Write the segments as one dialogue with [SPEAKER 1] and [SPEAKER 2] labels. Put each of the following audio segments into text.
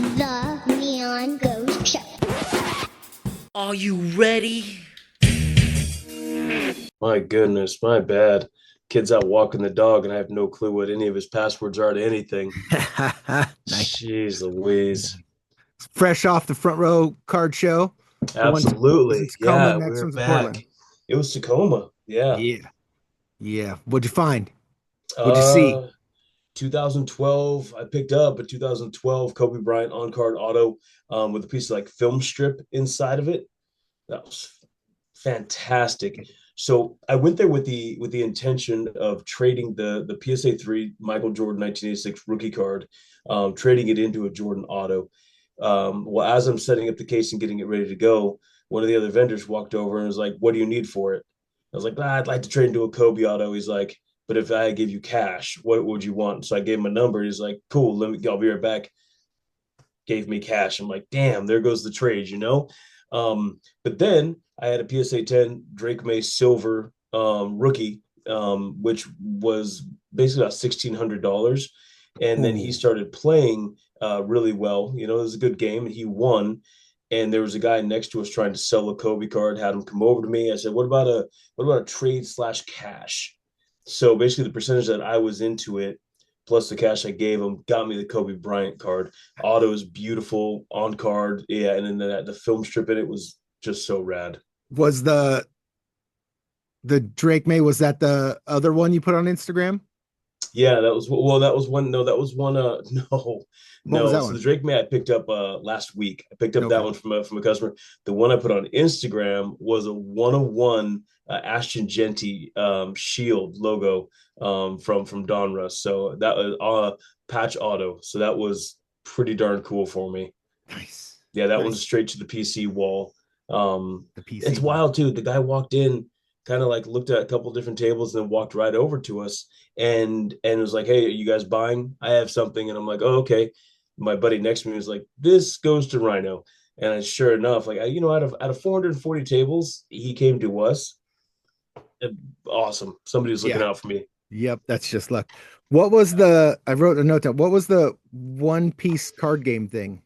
[SPEAKER 1] The Neon Ghost Show.
[SPEAKER 2] Are you ready?
[SPEAKER 3] My goodness, my bad. Kid's out walking the dog, and I have no clue what any of his passwords are to anything.
[SPEAKER 4] Nice.
[SPEAKER 3] Jeez Louise.
[SPEAKER 4] Fresh off the front row card show. The one was in
[SPEAKER 3] Absolutely.
[SPEAKER 4] Tacoma,
[SPEAKER 3] Yeah,
[SPEAKER 4] next
[SPEAKER 3] we're
[SPEAKER 4] one's in
[SPEAKER 3] back.
[SPEAKER 4] Portland.
[SPEAKER 3] It was Tacoma. Yeah.
[SPEAKER 4] Yeah. Yeah. What'd you find? What'd you see?
[SPEAKER 3] Uh, 2012, I picked up a 2012 Kobe Bryant on-card auto with a piece of like film strip inside of it. That was fantastic. So I went there with the intention of trading the PSA 3 Michael Jordan 1986 rookie card, trading it into a Jordan auto. Well, as I'm setting up the case and getting it ready to go, one of the other vendors walked over and was like, "What do you need for it?" I was like, I'd like to trade into a Kobe auto." He's like, "But if I give you cash, what would you want?" So I gave him a number. He's like, "Cool, I'll be right back." Gave me cash. I'm like, damn, there goes the trade, you know? But then I had a PSA 10 Drake May Silver rookie, which was basically about $1,600. And then he
[SPEAKER 4] Ooh.
[SPEAKER 3] started playing really well. You know, it was a good game and he won. And there was a guy next to us trying to sell a Kobe card, had him come over to me. I said, what about a trade slash cash? So basically the percentage that I was into it plus the cash I gave him got me the Kobe Bryant card. Auto is beautiful on card. Yeah, and then the film strip in it was just so rad.
[SPEAKER 4] Was the Drake May, was that the other one you put on Instagram?
[SPEAKER 3] Yeah, that was that was one. No, that was one. No,
[SPEAKER 4] What was
[SPEAKER 3] no.
[SPEAKER 4] that
[SPEAKER 3] So the
[SPEAKER 4] one?
[SPEAKER 3] Drake May I picked up last week. I picked up that
[SPEAKER 4] Okay.
[SPEAKER 3] one from a customer. The one I put on Instagram was a 101 Ashton Genty Shield logo from Donruss. So that was patch auto. So that was pretty darn cool for me.
[SPEAKER 4] Nice.
[SPEAKER 3] Yeah, that one's
[SPEAKER 4] Nice.
[SPEAKER 3] straight to the PC wall.
[SPEAKER 4] The PC
[SPEAKER 3] It's
[SPEAKER 4] one.
[SPEAKER 3] wild too. The guy walked in, kind of like looked at a couple different tables, and then walked right over to us and was like, "Hey, are you guys buying? I have something." And I'm like, "Oh, okay." My buddy next to me was like, "This goes to Ryno." And sure enough, like out of 440 tables, he came to us. Awesome. Somebody was looking
[SPEAKER 4] Yeah.
[SPEAKER 3] out for me.
[SPEAKER 4] Yep. That's just luck. What was I wrote a note down. What was the One Piece card game thing?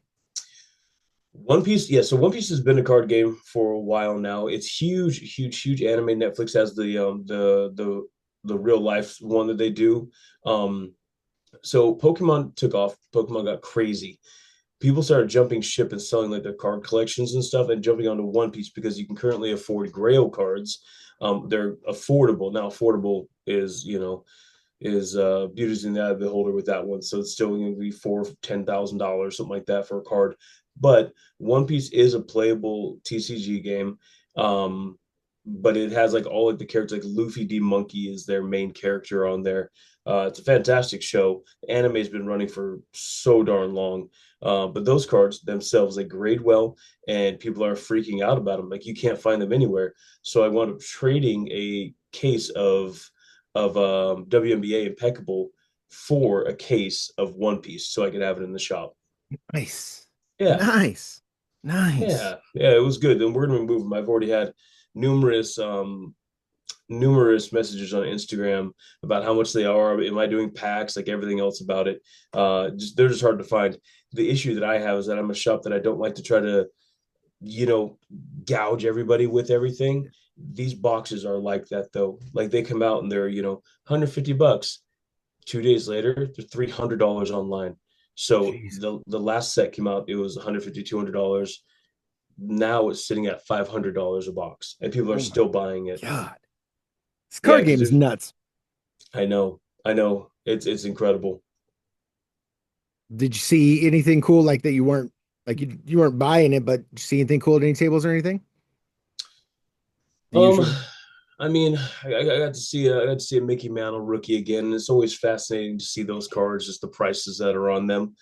[SPEAKER 3] One Piece, yeah. So One Piece has been a card game for a while now. It's huge, huge, huge anime. Netflix has the real life one that they do. Um, so Pokemon took off. Pokemon got crazy. People started jumping ship and selling like their card collections and stuff, and jumping onto One Piece because you can currently afford Grail cards. They're affordable now. Affordable is beauty's in the eye of the beholder with that one. So it's still going to be $10,000, something like that for a card. But One Piece is a playable TCG game. But it has like all like the characters, like Luffy D Monkey is their main character on there. It's a fantastic show. The anime has been running for so darn long. But those cards themselves, they grade well, and people are freaking out about them. Like you can't find them anywhere. So I wound up trading a case of WNBA Impeccable for a case of One Piece so I could have it in the shop.
[SPEAKER 4] Nice.
[SPEAKER 3] Yeah,
[SPEAKER 4] Nice. Nice.
[SPEAKER 3] yeah, it was good. And we're gonna move them. I've already had numerous numerous messages on Instagram about how much they are. Am I doing packs? Like everything else about it. Just they're just hard to find. The issue that I have is that I'm a shop that I don't like to try to, you know, gouge everybody with everything. These boxes are like that though. Like they come out and they're, $150. 2 days later, they're $300 online. So
[SPEAKER 4] Jeez.
[SPEAKER 3] the last set came out, it was 150, $200. Now it's sitting at $500 a box, and people are
[SPEAKER 4] Oh my
[SPEAKER 3] still buying it.
[SPEAKER 4] God. This
[SPEAKER 3] Yeah,
[SPEAKER 4] card
[SPEAKER 3] because
[SPEAKER 4] game is
[SPEAKER 3] there's,
[SPEAKER 4] nuts.
[SPEAKER 3] I know, it's incredible.
[SPEAKER 4] Did you see anything cool like that you weren't like you weren't buying it, but did you see anything cool at any tables or anything? The
[SPEAKER 3] Um,
[SPEAKER 4] usual.
[SPEAKER 3] I mean, I got to see a Mickey Mantle rookie again. It's always fascinating to see those cards, just the prices that are on them.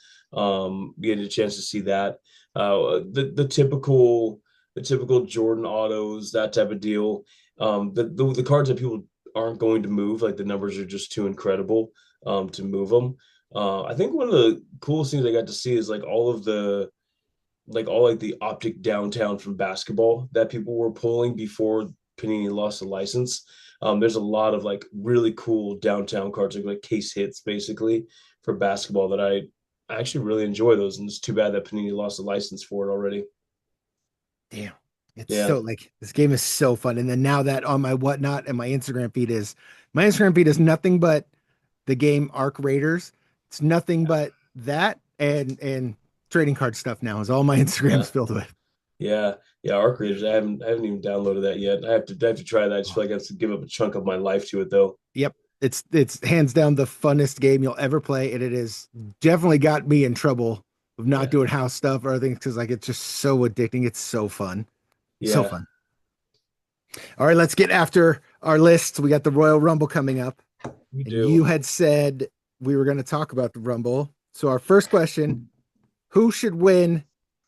[SPEAKER 3] Getting a chance to see that. The typical Jordan autos, that type of deal. The cards that people aren't going to move, like the numbers are just too incredible to move them. I think one of the coolest things I got to see is like the optic downtown from basketball that people were pulling before Panini lost the license. There's a lot of like really cool downtown cards, like case hits basically for basketball that I actually really enjoy those, and it's too bad that Panini lost the license for it already.
[SPEAKER 4] Damn. It's
[SPEAKER 3] Yeah,
[SPEAKER 4] so like this game is so fun. And then now that on my whatnot and my Instagram feed is nothing but the game Arc Raiders. It's nothing but that and trading card stuff now is all my
[SPEAKER 3] yeah,
[SPEAKER 4] Instagram's filled with.
[SPEAKER 3] yeah, yeah. Arc Raiders. I haven't even downloaded that yet. I have to try that. I just
[SPEAKER 4] Oh,
[SPEAKER 3] feel like I have to give up a chunk of my life to it though.
[SPEAKER 4] yep. It's hands down the funnest game you'll ever play. And it is definitely got me in trouble of not
[SPEAKER 3] Yeah,
[SPEAKER 4] doing house stuff or other things because like it's just so addicting. It's so fun. So
[SPEAKER 3] yeah.
[SPEAKER 4] fun. All right, let's get after our list. We got the Royal Rumble coming up.
[SPEAKER 3] We
[SPEAKER 4] And you
[SPEAKER 3] do.
[SPEAKER 4] had said we were going to talk about the Rumble. So our first question, who should win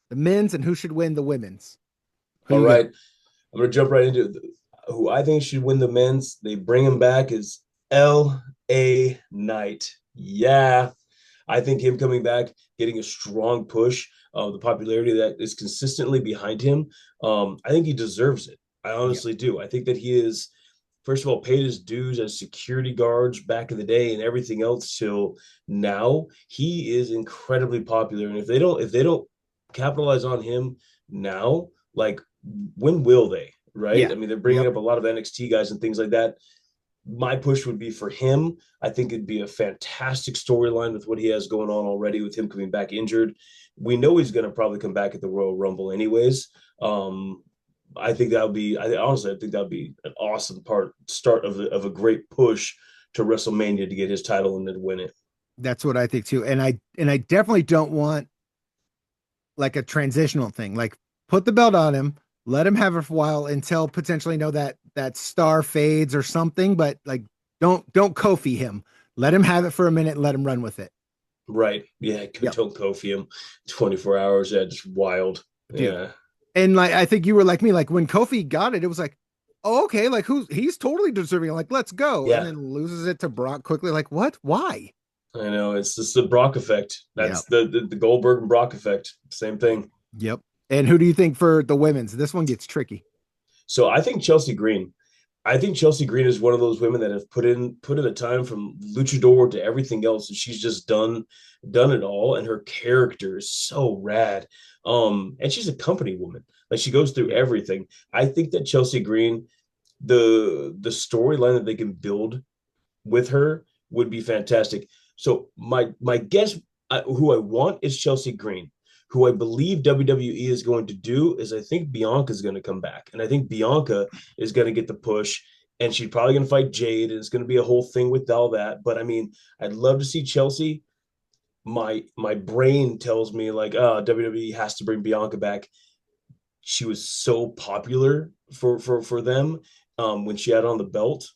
[SPEAKER 4] the men's and who should win the women's? Who
[SPEAKER 3] All
[SPEAKER 4] you got?
[SPEAKER 3] right. I'm gonna jump right into who I think should win the men's. They bring him back is L.A. Knight. Yeah, I think him coming back, getting a strong push of the popularity that is consistently behind him. I think he deserves it. I
[SPEAKER 4] Yep.
[SPEAKER 3] honestly do. I think that he is, first of all, paid his dues as security guards back in the day and everything else till now. He is incredibly popular, and if they don't capitalize on him now, like when will they? Right?
[SPEAKER 4] Yeah.
[SPEAKER 3] I mean, they're bringing
[SPEAKER 4] Yep.
[SPEAKER 3] up a lot of NXT guys and things like that. My push would be for him. I think it'd be a fantastic storyline with what he has going on already with him coming back injured. We know he's going to probably come back at the Royal Rumble anyways. Um, I think that would be. Honestly, I think that would be an awesome start of a great push to WrestleMania to get his title and then win it.
[SPEAKER 4] That's what I think too. And I definitely don't want like a transitional thing. Like put the belt on him, let him have it for a while until potentially know that star fades or something, but like don't Kofi him. Let him have it for a minute and let him run with it.
[SPEAKER 3] Right? Yeah.
[SPEAKER 4] Yep.
[SPEAKER 3] Don't Kofi him. 24 hours. Yeah, just wild.
[SPEAKER 4] Dude.
[SPEAKER 3] Yeah.
[SPEAKER 4] And like I think you were like me, like when Kofi got it, it was like, oh, okay, like he's totally deserving. Like, let's go. And
[SPEAKER 3] Yeah.
[SPEAKER 4] then loses it to Brock quickly. Like, what? Why?
[SPEAKER 3] I know. It's just the Brock effect.
[SPEAKER 4] Yeah.
[SPEAKER 3] That's the Goldberg and Brock effect. Same thing.
[SPEAKER 4] Yep. And who do you think for the women's? This one gets tricky.
[SPEAKER 3] So I think Chelsea Green. I think Chelsea Green is one of those women that have put in the time from luchador to everything else, and she's just done it all. And her character is so rad. And she's a company woman. Like she goes through
[SPEAKER 4] Yeah.
[SPEAKER 3] everything. I think that Chelsea Green, the storyline that they can build with her would be fantastic. So my guess, who I want is Chelsea Green. Who I believe WWE is going to do is I think Bianca is going to come back, and I think Bianca is going to get the push, and she's probably going to fight Jade, and it's going to be a whole thing with all that. But I mean, I'd love to see Chelsea. My brain tells me like, WWE has to bring Bianca back. She was so popular for them when she had on the belt.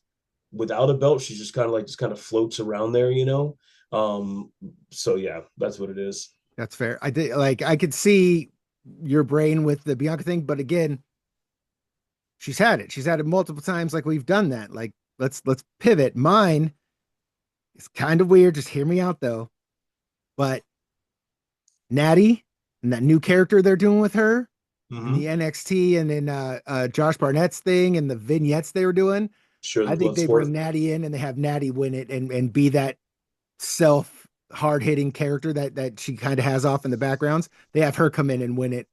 [SPEAKER 3] Without a belt, she's just kind of floats around there, you know. Um, so yeah, that's what it is.
[SPEAKER 4] That's fair. I did like I could see your brain with the Bianca thing, but again, she's had it. She's had it multiple times. Like we've done that. Like let's pivot. Mine is kind of weird. Just hear me out though. But Natty and that new character they're doing with her in the
[SPEAKER 3] Mm-hmm.
[SPEAKER 4] NXT and in Josh Barnett's thing and the vignettes they were doing.
[SPEAKER 3] Sure, the
[SPEAKER 4] I think
[SPEAKER 3] blood
[SPEAKER 4] they bring
[SPEAKER 3] sport.
[SPEAKER 4] Natty in and they have Natty win it and be that self hard hitting character that she kind of has off in the backgrounds. They have her come in and win it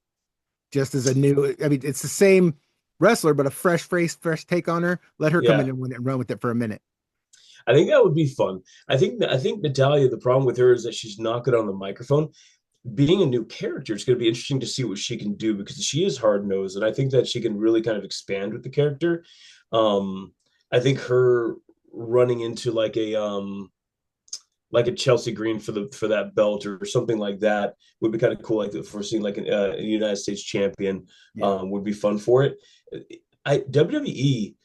[SPEAKER 4] just as a new. I mean, it's the same wrestler, but a fresh face, fresh take on her. Let her come in
[SPEAKER 3] Yeah,
[SPEAKER 4] and win it and run with it for a minute.
[SPEAKER 3] I think that would be fun. I think Natalia. The problem with her is that she's not good on the microphone. Being a new character, it's going to be interesting to see what she can do because she is hard nosed, and I think that she can really kind of expand with the character. I think her running into like a Chelsea Green for that belt or something like that would be kind of cool. Like if we're seeing like a United States champion,
[SPEAKER 4] Yeah.
[SPEAKER 3] would be fun for it. WWE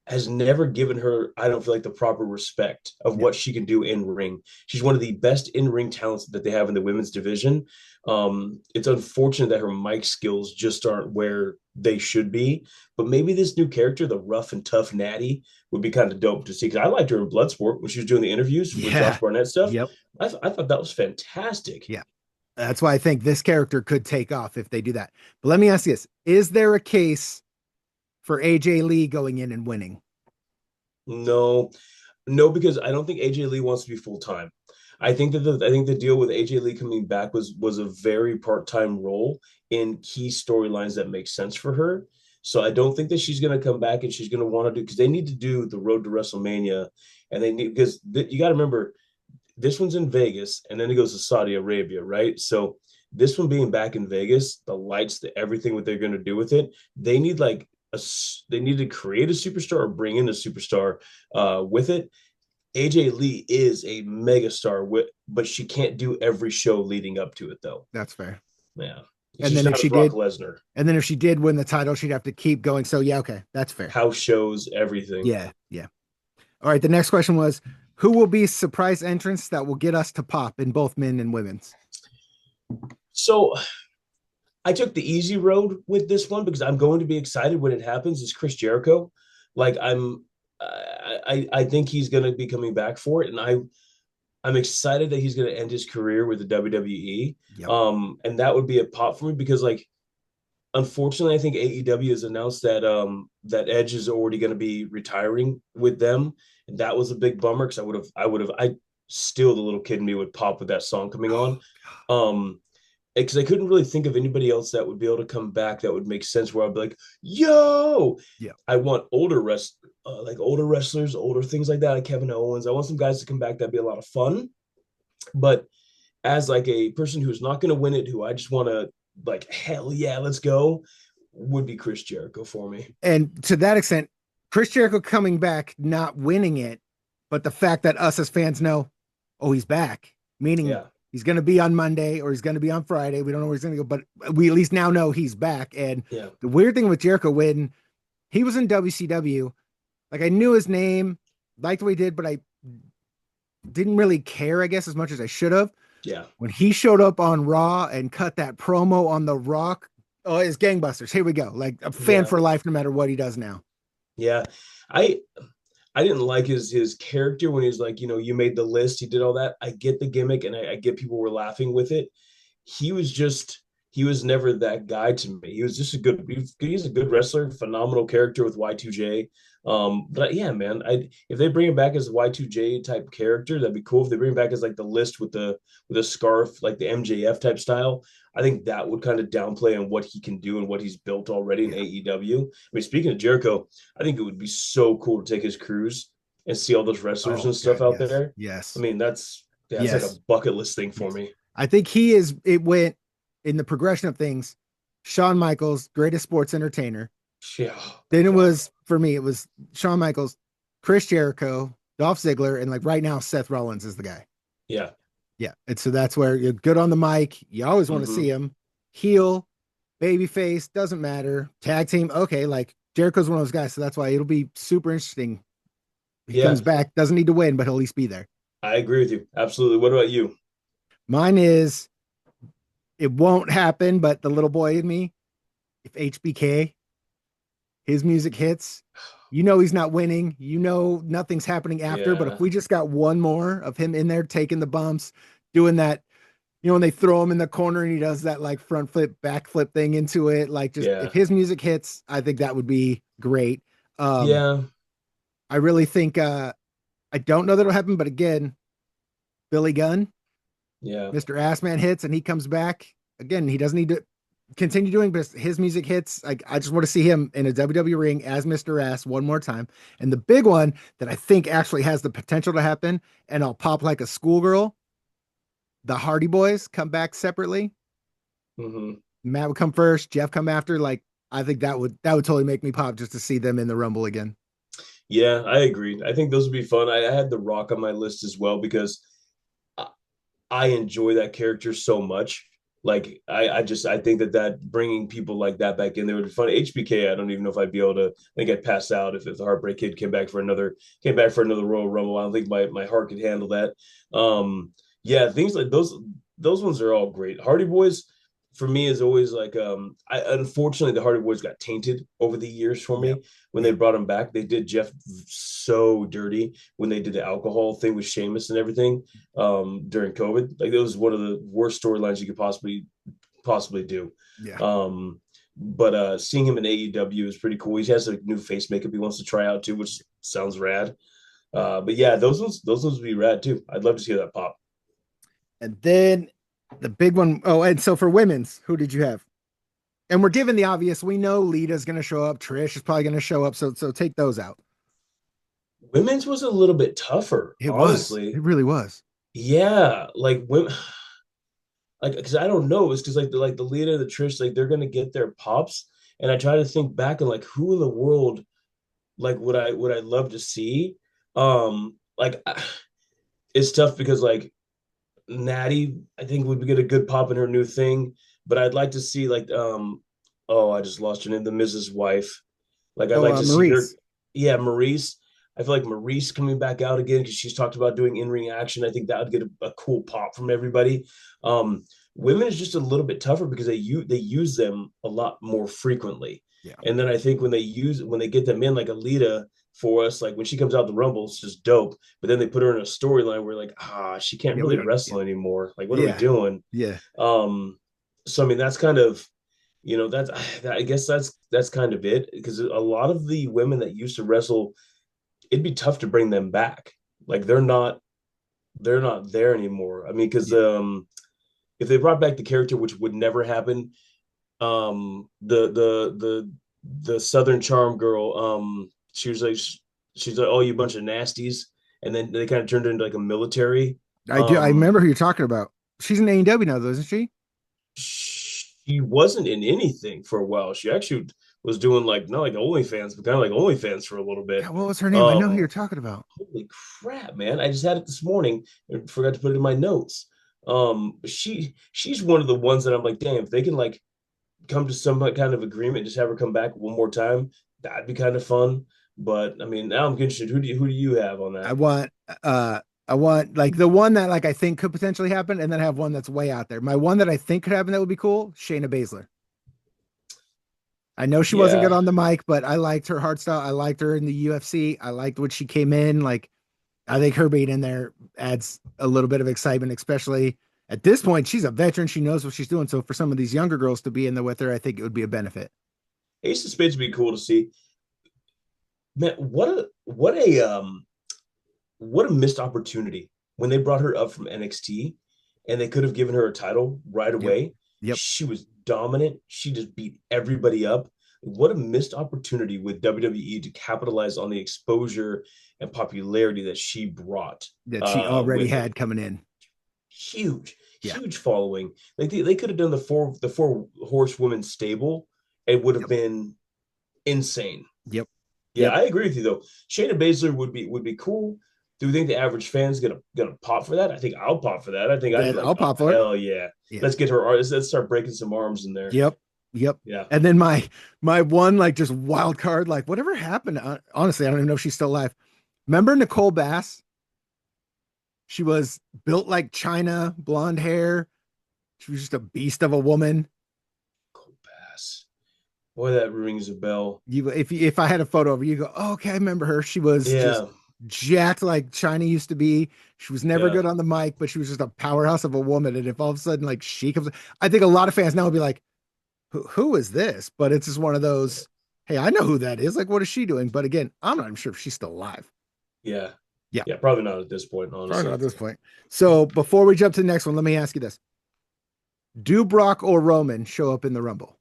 [SPEAKER 3] has never given her, I don't feel like, the proper respect of
[SPEAKER 4] Yeah.
[SPEAKER 3] what she can do in ring. She's one of the best in ring talents that they have in the women's division. It's unfortunate that her mic skills just aren't where they should be. But maybe this new character, the rough and tough Natty, would be kind of dope to see. Because I liked her in Bloodsport when she was doing the interviews for Josh
[SPEAKER 4] Yeah.
[SPEAKER 3] Barnett stuff.
[SPEAKER 4] Yep.
[SPEAKER 3] I thought that was fantastic.
[SPEAKER 4] Yeah. That's why I think this character could take off if they do that. But let me ask you this. Is there a case for AJ Lee going in and winning?
[SPEAKER 3] No, no, because I don't think AJ Lee wants to be full time. I think the deal with AJ Lee coming back was a very part-time role in key storylines that make sense for her. So I don't think that she's going to come back and she's going to want to do, because they need to do the road to WrestleMania, and they need, because you got to remember this one's in Vegas and then it goes to Saudi Arabia, right? So this one being back in Vegas, the lights, the everything, what they're going to do with it, they need like they need to create a superstar or bring in a superstar with it. AJ Lee is a megastar, but she can't do every show leading up to it, though.
[SPEAKER 4] That's fair.
[SPEAKER 3] Yeah,
[SPEAKER 4] And
[SPEAKER 3] she's
[SPEAKER 4] then if
[SPEAKER 3] not
[SPEAKER 4] she
[SPEAKER 3] a Brock
[SPEAKER 4] did,
[SPEAKER 3] Lesnar.
[SPEAKER 4] and then if she did win the title, she'd have to keep going. So yeah, okay, that's fair.
[SPEAKER 3] House shows, everything.
[SPEAKER 4] Yeah, yeah. All right. The next question was, who will be surprise entrance that will get us to pop in both men and women's?
[SPEAKER 3] So I took the easy road with this one because I'm going to be excited when it happens. Is Chris Jericho? Like I think he's going to be coming back for it, and I'm excited that he's going to end his career with the WWE.
[SPEAKER 4] Yep.
[SPEAKER 3] And that would be a pop for me because, like, unfortunately, I think AEW has announced that that Edge is already going to be retiring with them, and that was a big bummer because I still, the little kid in me would pop with that song coming on. Because I couldn't really think of anybody else that would be able to come back that would make sense. Where I'd be like, "Yo,
[SPEAKER 4] yeah,
[SPEAKER 3] I want like older wrestlers, older things like that, like Kevin Owens. I want some guys to come back that'd be a lot of fun." But as like a person who's not going to win it, who I just want to like, hell yeah, let's go, would be Chris Jericho for me.
[SPEAKER 4] and to that extent, Chris Jericho coming back, not winning it, but the fact that us as fans know, oh, he's back, meaning
[SPEAKER 3] Yeah,
[SPEAKER 4] he's going to be on Monday or he's going to be on Friday. We don't know where he's going to go, but we at least now know he's back. And
[SPEAKER 3] yeah,
[SPEAKER 4] the weird thing with Jericho, when he was in WCW, like I knew his name, liked what he did, but I didn't really care, I guess, as much as I should have.
[SPEAKER 3] yeah,
[SPEAKER 4] When he showed up on Raw and cut that promo on The Rock, oh, it's gangbusters. Here we go. Like a fan
[SPEAKER 3] yeah,
[SPEAKER 4] for life, no matter what he does now.
[SPEAKER 3] yeah. I I didn't like his character when he's like, you made the list, he did all that. I get the gimmick, and I get people were laughing with it. He was just he was never that guy to me. He was just he's a good wrestler, phenomenal character with Y2J. But yeah, man, if they bring him back as a Y2J type character, that'd be cool. If they bring him back as like the list with a scarf, like the MJF type style, I think that would kind of downplay on what he can do and what he's built already in
[SPEAKER 4] Yeah.
[SPEAKER 3] AEW. I mean, speaking of Jericho, I think it would be so cool to take his cruise and see all those wrestlers
[SPEAKER 4] Oh
[SPEAKER 3] and stuff
[SPEAKER 4] God,
[SPEAKER 3] out
[SPEAKER 4] yes,
[SPEAKER 3] there. I
[SPEAKER 4] yes,
[SPEAKER 3] mean, that's like a
[SPEAKER 4] yes,
[SPEAKER 3] bucket list thing for
[SPEAKER 4] yes.
[SPEAKER 3] me.
[SPEAKER 4] I think he is. It went in the progression of things. Shawn Michaels, greatest sports entertainer.
[SPEAKER 3] Yeah, oh my
[SPEAKER 4] Then it
[SPEAKER 3] God.
[SPEAKER 4] was for me. It was Shawn Michaels, Chris Jericho, Dolph Ziggler, and like right now, Seth Rollins is the guy.
[SPEAKER 3] Yeah.
[SPEAKER 4] Yeah, and so that's where you're good on the mic. You always want to
[SPEAKER 3] Mm-hmm.
[SPEAKER 4] see him heel, baby face, doesn't matter. Tag team, okay. Like Jericho's one of those guys, so that's why it'll be super interesting. He
[SPEAKER 3] Yeah,
[SPEAKER 4] comes back, doesn't need to win, but he'll at least be there.
[SPEAKER 3] I agree with you. Absolutely. What about you?
[SPEAKER 4] Mine is it won't happen, but the little boy in me, if HBK, his music hits, you know he's not winning. You know nothing's happening after. But if
[SPEAKER 3] Yeah.
[SPEAKER 4] we just got one more of him in there taking the bumps, doing that, when they throw him in the corner and he does that like front flip, back flip thing into it, like just if
[SPEAKER 3] Yeah.
[SPEAKER 4] his music hits, I think that would be great. Um,
[SPEAKER 3] Yeah.
[SPEAKER 4] I really think I don't know that'll happen, but again, Billy Gunn,
[SPEAKER 3] Yeah.
[SPEAKER 4] Mr. Assman hits and he comes back. Again, he doesn't need to continue doing, but his music hits. Like I just want to see him in a WWE ring as Mr. Ass one more time. And the big one that I think actually has the potential to happen, and I'll pop like a schoolgirl. The Hardy Boys come back separately.
[SPEAKER 3] Hmm.
[SPEAKER 4] Matt would come first, Jeff come after. Like I think that would totally make me pop just to see them in the Rumble again.
[SPEAKER 3] Yeah, I agree. I think those would be fun. I had The Rock on my list as well because I, I enjoy that character so much. Like I think that bringing people like that back in there would be fun. HBK, I don't even know if I'd be able to. I think I'd pass out if the Heartbreak Kid came back for another Royal Rumble. I don't think my heart could handle that. Yeah, things like those ones are all great. Hardy Boys for me is always like I unfortunately the Hardy Boys got tainted over the years for
[SPEAKER 4] Yep.
[SPEAKER 3] me when they
[SPEAKER 4] Yep.
[SPEAKER 3] brought him back. They did Jeff so dirty when they did the alcohol thing with Sheamus and everything during COVID. Like it was one of the worst storylines you could possibly do.
[SPEAKER 4] Yeah.
[SPEAKER 3] But seeing him in AEW is pretty cool. He has a new face makeup he wants to try out too, which sounds rad. But yeah, those ones would be rad too. I'd love to see that pop.
[SPEAKER 4] And then the big one, oh, and so for women's, who did you have? And we're given the obvious. We know Lita's going to show up. Trish is probably going to show up. So take those out.
[SPEAKER 3] Women's was a little bit tougher,
[SPEAKER 4] It was. It
[SPEAKER 3] honestly.
[SPEAKER 4] really was.
[SPEAKER 3] Yeah, like women, like because I don't know, it's because like the leader, the Trish, like they're gonna get their pops, and I try to think back and like who in the world like would I love to see? Like it's tough because like Natty, I think would get a good pop in her new thing, but I'd like to see like oh, I just lost her name, the Mrs. Wife. Like I'd
[SPEAKER 4] Oh,
[SPEAKER 3] like to see her.
[SPEAKER 4] Maurice.
[SPEAKER 3] Yeah, Maurice. I feel like Maurice coming back out again because she's talked about doing in-ring action. I think that would get a cool pop from everybody. Um, Women is just a little bit tougher because they use them a lot more frequently.
[SPEAKER 4] Yeah.
[SPEAKER 3] And then I think when they get them in like Alita for us, like when she comes out the Rumble, it's just dope. But then they put her in a storyline where like, she can't
[SPEAKER 4] Yeah. We
[SPEAKER 3] really
[SPEAKER 4] don't.
[SPEAKER 3] wrestle anymore. Like, what are we
[SPEAKER 4] Yeah.
[SPEAKER 3] doing?
[SPEAKER 4] Yeah.
[SPEAKER 3] So I mean, that's kind of that's I guess that's kind of it because a lot of the women that used to wrestle, it'd be tough to bring them back. Like they're not there anymore. I mean, because
[SPEAKER 4] Yeah.
[SPEAKER 3] if they brought back the character, which would never happen, the Southern Charm girl, she's like, oh, you bunch of nasties, and then they kind of turned into like a military.
[SPEAKER 4] I do. I
[SPEAKER 3] Um,
[SPEAKER 4] remember who you're talking about. She's in AEW now, though, isn't she?
[SPEAKER 3] she wasn't in anything for a while. She actually was doing like not like OnlyFans, but kind of like OnlyFans for a little bit.
[SPEAKER 4] God, what was her name? I know who you're
[SPEAKER 3] Um,
[SPEAKER 4] talking about.
[SPEAKER 3] Holy crap, man! I just had it this morning and forgot to put it in my notes. She's one of the ones that I'm like, damn, if they can like come to some kind of agreement, just have her come back one more time, that'd be kind of fun. But I mean, now I'm interested. Who do you have on
[SPEAKER 4] I
[SPEAKER 3] that?
[SPEAKER 4] want I want like the one that like I think could potentially happen, and then I have one that's way out there. My one that I think could happen that would be cool, Shayna Baszler. I know she wasn't good
[SPEAKER 3] Yeah,
[SPEAKER 4] on the mic, but I liked her hard style. I liked her in the UFC. I liked when she came in. Like I think her being in there adds a little bit of excitement, especially at this point. She's a veteran. She knows what she's doing. So for some of these younger girls to be in there with her, I think it would be a benefit.
[SPEAKER 3] Ace of Spades would be cool to see. Man, what a missed opportunity when they brought her up from NXT and they could have given her a title right
[SPEAKER 4] Yep.
[SPEAKER 3] away.
[SPEAKER 4] Yep.
[SPEAKER 3] She was dominant. She just beat everybody up. What a missed opportunity with WWE to capitalize on the exposure and popularity that she brought
[SPEAKER 4] That she already
[SPEAKER 3] with it.
[SPEAKER 4] had coming in.
[SPEAKER 3] Huge,
[SPEAKER 4] Yeah.
[SPEAKER 3] huge following. Like they could have done the four horsewomen stable. It would have
[SPEAKER 4] Yep.
[SPEAKER 3] been insane.
[SPEAKER 4] Yep.
[SPEAKER 3] Yeah,
[SPEAKER 4] Yep.
[SPEAKER 3] I agree with you though. Shayna Baszler would be cool. Do you think the average fan's gonna pop for that? I think I'll pop for that. I think I'd be
[SPEAKER 4] Then
[SPEAKER 3] like,
[SPEAKER 4] I'll
[SPEAKER 3] oh
[SPEAKER 4] pop for it.
[SPEAKER 3] hell yeah.
[SPEAKER 4] Yeah.
[SPEAKER 3] Let's get her let's start breaking some arms in there.
[SPEAKER 4] Yep. Yep.
[SPEAKER 3] Yeah.
[SPEAKER 4] And then my one like just wild card, like whatever happened. Honestly, I don't even know if she's still alive. Remember Nicole Bass? She was built like China, blonde hair. She was just a beast of a woman.
[SPEAKER 3] Cool pass. Boy, that rings a bell.
[SPEAKER 4] If I had a photo of her, you go, oh, okay, I remember her. She was just
[SPEAKER 3] Yeah.
[SPEAKER 4] jacked like China used to be. She was never
[SPEAKER 3] Yeah.
[SPEAKER 4] good on the mic, but she was just a powerhouse of a woman. And if all of a sudden like she comes, I think a lot of fans now would be like, who is this? But it's just one of those, hey, I know who that is. Like, what is she doing? But again, I'm not even sure if she's still alive.
[SPEAKER 3] Yeah.
[SPEAKER 4] Yeah,
[SPEAKER 3] Yeah. Probably not at this point,
[SPEAKER 4] probably not
[SPEAKER 3] honestly.
[SPEAKER 4] at this point. So before we jump to the next one, let me ask you this: do Brock or Roman show up in the Rumble?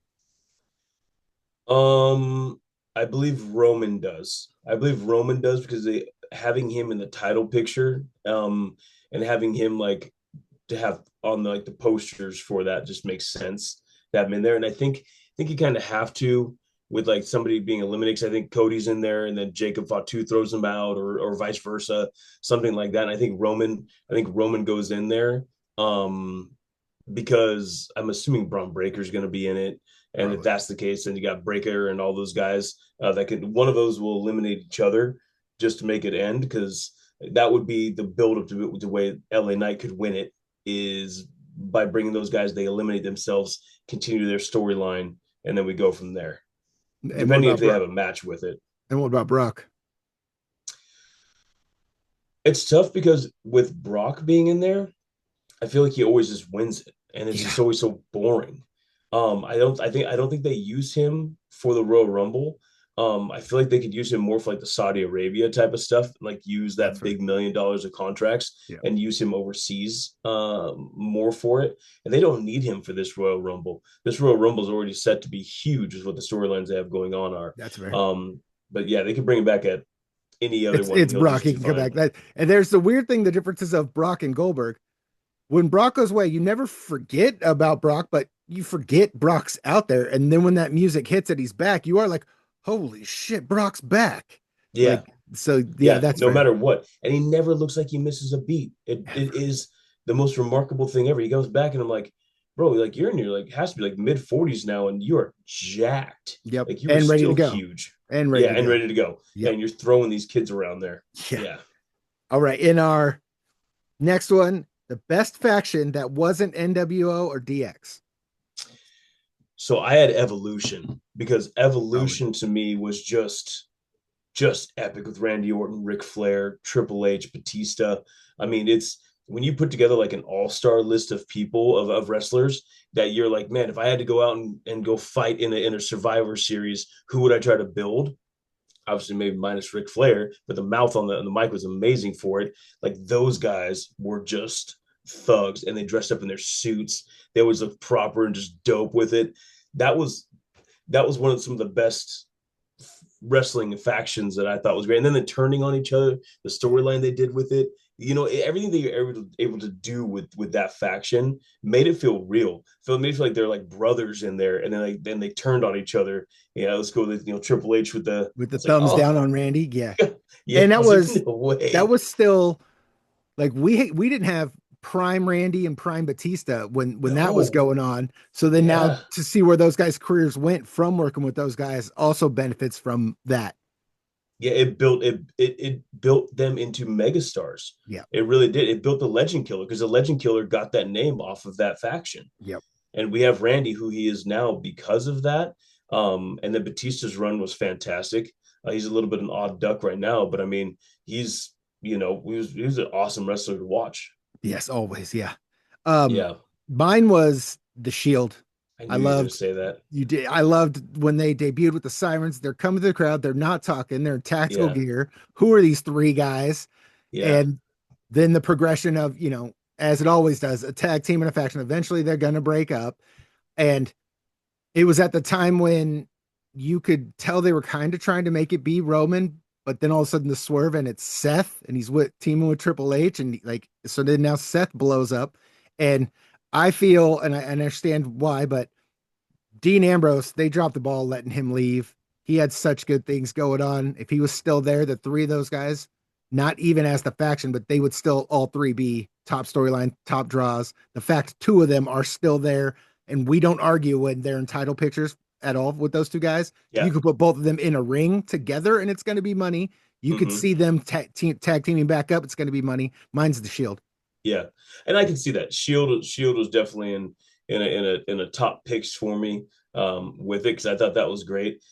[SPEAKER 3] Um, I believe Roman does. I believe Roman does because they having him in the title picture, and having him like to have on like the posters for that just makes sense to have him in there. And I think you kind of have to with like somebody being eliminated. 'Cause I think Cody's in there, and then Jacob Fatu throws him out, or vice versa, something like that. And I think Roman goes in there. Um, because I'm assuming Braun Breaker's going to be in it. And if
[SPEAKER 4] Probably.
[SPEAKER 3] that's the case, then you got Breaker and all those guys that can. One of those will eliminate each other just to make it end, because that would be the build up to it. The way LA Knight could win it is by bringing those guys. They eliminate themselves, continue their storyline, and then we go from there.
[SPEAKER 4] And what
[SPEAKER 3] Depending if
[SPEAKER 4] about
[SPEAKER 3] they
[SPEAKER 4] Brock?
[SPEAKER 3] have a match with it.
[SPEAKER 4] And what about Brock?
[SPEAKER 3] It's tough because with Brock being in there, I feel like he always just wins it, and it's
[SPEAKER 4] Yeah.
[SPEAKER 3] just always so boring. I don't think they use him for the Royal Rumble, I feel like they could use him more for like the Saudi Arabia type of stuff, like use that
[SPEAKER 4] That's right.
[SPEAKER 3] big $1 million of contracts
[SPEAKER 4] Yeah.
[SPEAKER 3] and use him overseas more for it. And they don't need him for this Royal Rumble. This Royal Rumble is already set to be huge, is what the storylines they have going on are.
[SPEAKER 4] That's fair.
[SPEAKER 3] But yeah, they could bring him back at any other one, and
[SPEAKER 4] It's
[SPEAKER 3] he'll
[SPEAKER 4] Brock.
[SPEAKER 3] just
[SPEAKER 4] He
[SPEAKER 3] do
[SPEAKER 4] can come back.
[SPEAKER 3] fine.
[SPEAKER 4] That and there's the weird thing, the differences of Brock and Goldberg. When Brock goes away, you never forget about Brock, but you forget Brock's out there. And then when that music hits and he's back, you are like, holy shit, Brock's back.
[SPEAKER 3] Yeah,
[SPEAKER 4] Like, so yeah,
[SPEAKER 3] yeah,
[SPEAKER 4] that's
[SPEAKER 3] no
[SPEAKER 4] fair.
[SPEAKER 3] matter what. And he never looks like he misses a beat. It
[SPEAKER 4] Ever.
[SPEAKER 3] is the most remarkable thing ever. He goes back and I'm like, bro, like you're in your like has to be like mid 40s now, and you are jacked.
[SPEAKER 4] Yep.
[SPEAKER 3] Like you are
[SPEAKER 4] And ready to
[SPEAKER 3] still
[SPEAKER 4] go.
[SPEAKER 3] huge.
[SPEAKER 4] And ready
[SPEAKER 3] Yeah,
[SPEAKER 4] to
[SPEAKER 3] and
[SPEAKER 4] go.
[SPEAKER 3] ready to go. Yeah,
[SPEAKER 4] Yep.
[SPEAKER 3] and you're throwing these kids around there.
[SPEAKER 4] Yeah.
[SPEAKER 3] Yeah.
[SPEAKER 4] All right. In our next one, the best faction that wasn't NWO or DX.
[SPEAKER 3] So I had Evolution because
[SPEAKER 4] Solid.
[SPEAKER 3] Evolution to me was just epic with Randy Orton, Ric Flair, Triple H, Batista. I mean, it's when you put together like an all-star list of people of wrestlers that you're like, man, if I had to go out and go fight in a Survivor series, who would I try to build? Obviously, maybe minus Ric Flair, but the mouth on the mic was amazing for it. Like those guys were just thugs, and they dressed up in their suits. They always looked proper and just dope with it. That was that was one of some of the best wrestling factions that I thought was great. And then the turning on each other, the storyline they did with it, everything that you're able to do with that faction made it feel real. It made it feel like they're like brothers in there, and then they turned on each other. Yeah, let's go with Triple H with the.
[SPEAKER 4] With the
[SPEAKER 3] It's like,
[SPEAKER 4] thumbs
[SPEAKER 3] oh
[SPEAKER 4] down on Randy. Yeah.
[SPEAKER 3] yeah,
[SPEAKER 4] And
[SPEAKER 3] I was like, no
[SPEAKER 4] that
[SPEAKER 3] way.
[SPEAKER 4] was still like we didn't have prime Randy and prime Batista when that was
[SPEAKER 3] No,
[SPEAKER 4] going on. So then now
[SPEAKER 3] yeah,
[SPEAKER 4] to see where those guys' careers went from working with those guys also benefits from that.
[SPEAKER 3] yeah. It built them into megastars.
[SPEAKER 4] Yeah.
[SPEAKER 3] It really did. It built the Legend Killer because the Legend Killer got that name off of that faction.
[SPEAKER 4] Yep.
[SPEAKER 3] And we have Randy, who he is now because of that. And then Batista's run was fantastic. He's a little bit an odd duck right now, but I mean, he's he was an awesome wrestler to watch.
[SPEAKER 4] Yes, always. Yeah. Um,
[SPEAKER 3] Yeah,
[SPEAKER 4] Mine was the Shield.
[SPEAKER 3] I
[SPEAKER 4] I
[SPEAKER 3] knew you were going to
[SPEAKER 4] loved
[SPEAKER 3] say that.
[SPEAKER 4] you did. I loved when they debuted with the sirens. They're coming to the crowd. They're not talking. They're in tactical
[SPEAKER 3] Yeah,
[SPEAKER 4] gear. Who are these three guys?
[SPEAKER 3] yeah,
[SPEAKER 4] And then the progression of, as it always does, a tag team and a faction. Eventually they're going to break up. And it was at the time when you could tell they were kind of trying to make it be Roman, but then all of a sudden the swerve and it's Seth and he's with teaming with Triple H. And like, so then now Seth blows up. And I feel, and I understand why, but Dean Ambrose, they dropped the ball letting him leave. He had such good things going on. If he was still there, the three of those guys, not even as the faction, but they would still all three be top storyline, top draws. The fact two of them are still there, and we don't argue when they're in title pictures at all with those two guys. You
[SPEAKER 3] yeah.
[SPEAKER 4] could put both of them in a ring together, and it's going to be money. You could
[SPEAKER 3] Hmm.
[SPEAKER 4] see them tag teaming back up. It's going to be money. Mine's the Shield.
[SPEAKER 3] Yeah, and I can see that. Shield was definitely in a top picks for me with it because I thought that was great.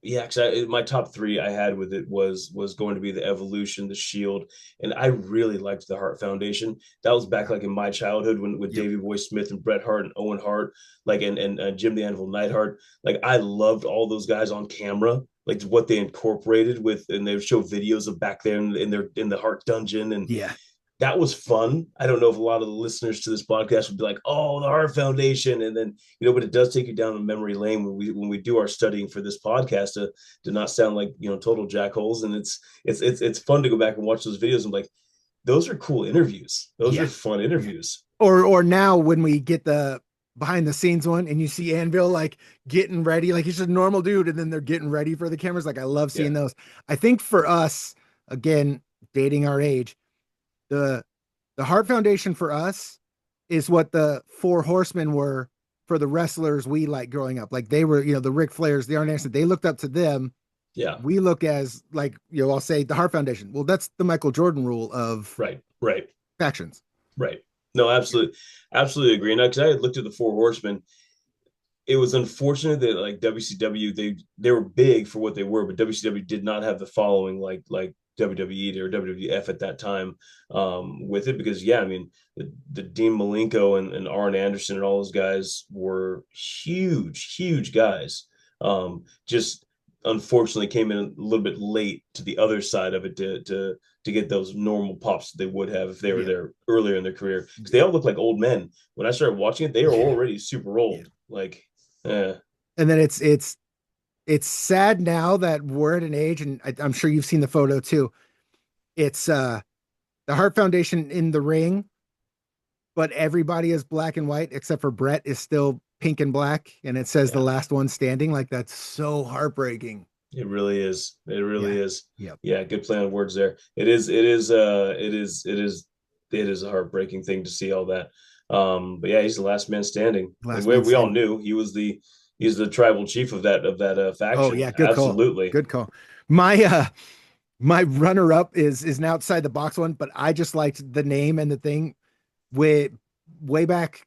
[SPEAKER 3] Yeah, because my top three I had with it was going to be the Evolution, the Shield, and I really liked the Hart Foundation. That was back
[SPEAKER 4] Yeah.
[SPEAKER 3] like in my childhood when with
[SPEAKER 4] Yep.
[SPEAKER 3] Davey Boy Smith and Bret Hart and Owen Hart, like and Jim the Anvil Neidhart. Like I loved all those guys on camera. Like what they incorporated with, and they would show videos of back there in the Hart Dungeon, and
[SPEAKER 4] Yeah.
[SPEAKER 3] that was fun. I don't know if a lot of the listeners to this podcast would be like, "Oh, the Heart Foundation," and then but it does take you down a memory lane when we do our studying for this podcast to not sound like total jackholes. And it's fun to go back and watch those videos and be like, those are cool interviews. Those are
[SPEAKER 4] Yeah.
[SPEAKER 3] fun
[SPEAKER 4] Yeah.
[SPEAKER 3] interviews.
[SPEAKER 4] Or now when we get the behind the scenes one and you see Anvil like getting ready, like he's just a normal dude, and then they're getting ready for the cameras. Like I love
[SPEAKER 3] Yeah,
[SPEAKER 4] seeing those. I think for us, again, dating our age, the the Heart Foundation for us is what the Four Horsemen were for the wrestlers we like growing up. Like they were, the Ric Flairs, the Arn Anderson, they looked up to them.
[SPEAKER 3] yeah,
[SPEAKER 4] We look as like, I'll say the Heart Foundation. Well, that's the Michael Jordan rule of
[SPEAKER 3] right, right,
[SPEAKER 4] factions.
[SPEAKER 3] right. No, absolutely, absolutely agree. And because I had looked at the Four Horsemen, it was unfortunate that like WCW they were big for what they were, but WCW did not have the following like WWE or WWF at that time with it because yeah, I mean the Dean Malenko and Arn Anderson and all those guys were huge guys. Just unfortunately came in a little bit late to the other side of it to get those normal pops that they would have if they were
[SPEAKER 4] Yeah.
[SPEAKER 3] there earlier in their career, because they all look like old men. When I started watching it, they were
[SPEAKER 4] Yeah.
[SPEAKER 3] already super
[SPEAKER 4] Yeah.
[SPEAKER 3] old. Like,
[SPEAKER 4] And then it's sad now that we're at an age, and I'm sure you've seen the photo too. It's the Hart Foundation in the ring, but everybody is black and white except for Brett is still pink and black, and it says the
[SPEAKER 3] yeah,
[SPEAKER 4] last one standing. Like that's so heartbreaking.
[SPEAKER 3] it really is. It
[SPEAKER 4] Yeah.
[SPEAKER 3] really is.
[SPEAKER 4] Yep.
[SPEAKER 3] Yeah, good play on words there. It is a heartbreaking thing to see all that. But yeah, he's the last man standing. And
[SPEAKER 4] Last
[SPEAKER 3] we,
[SPEAKER 4] man
[SPEAKER 3] we all
[SPEAKER 4] standing.
[SPEAKER 3] knew he's the tribal chief of that
[SPEAKER 4] Oh
[SPEAKER 3] faction.
[SPEAKER 4] yeah, good call.
[SPEAKER 3] Absolutely.
[SPEAKER 4] Good call. My my runner up is an outside the box one, but I just liked the name and the thing with way back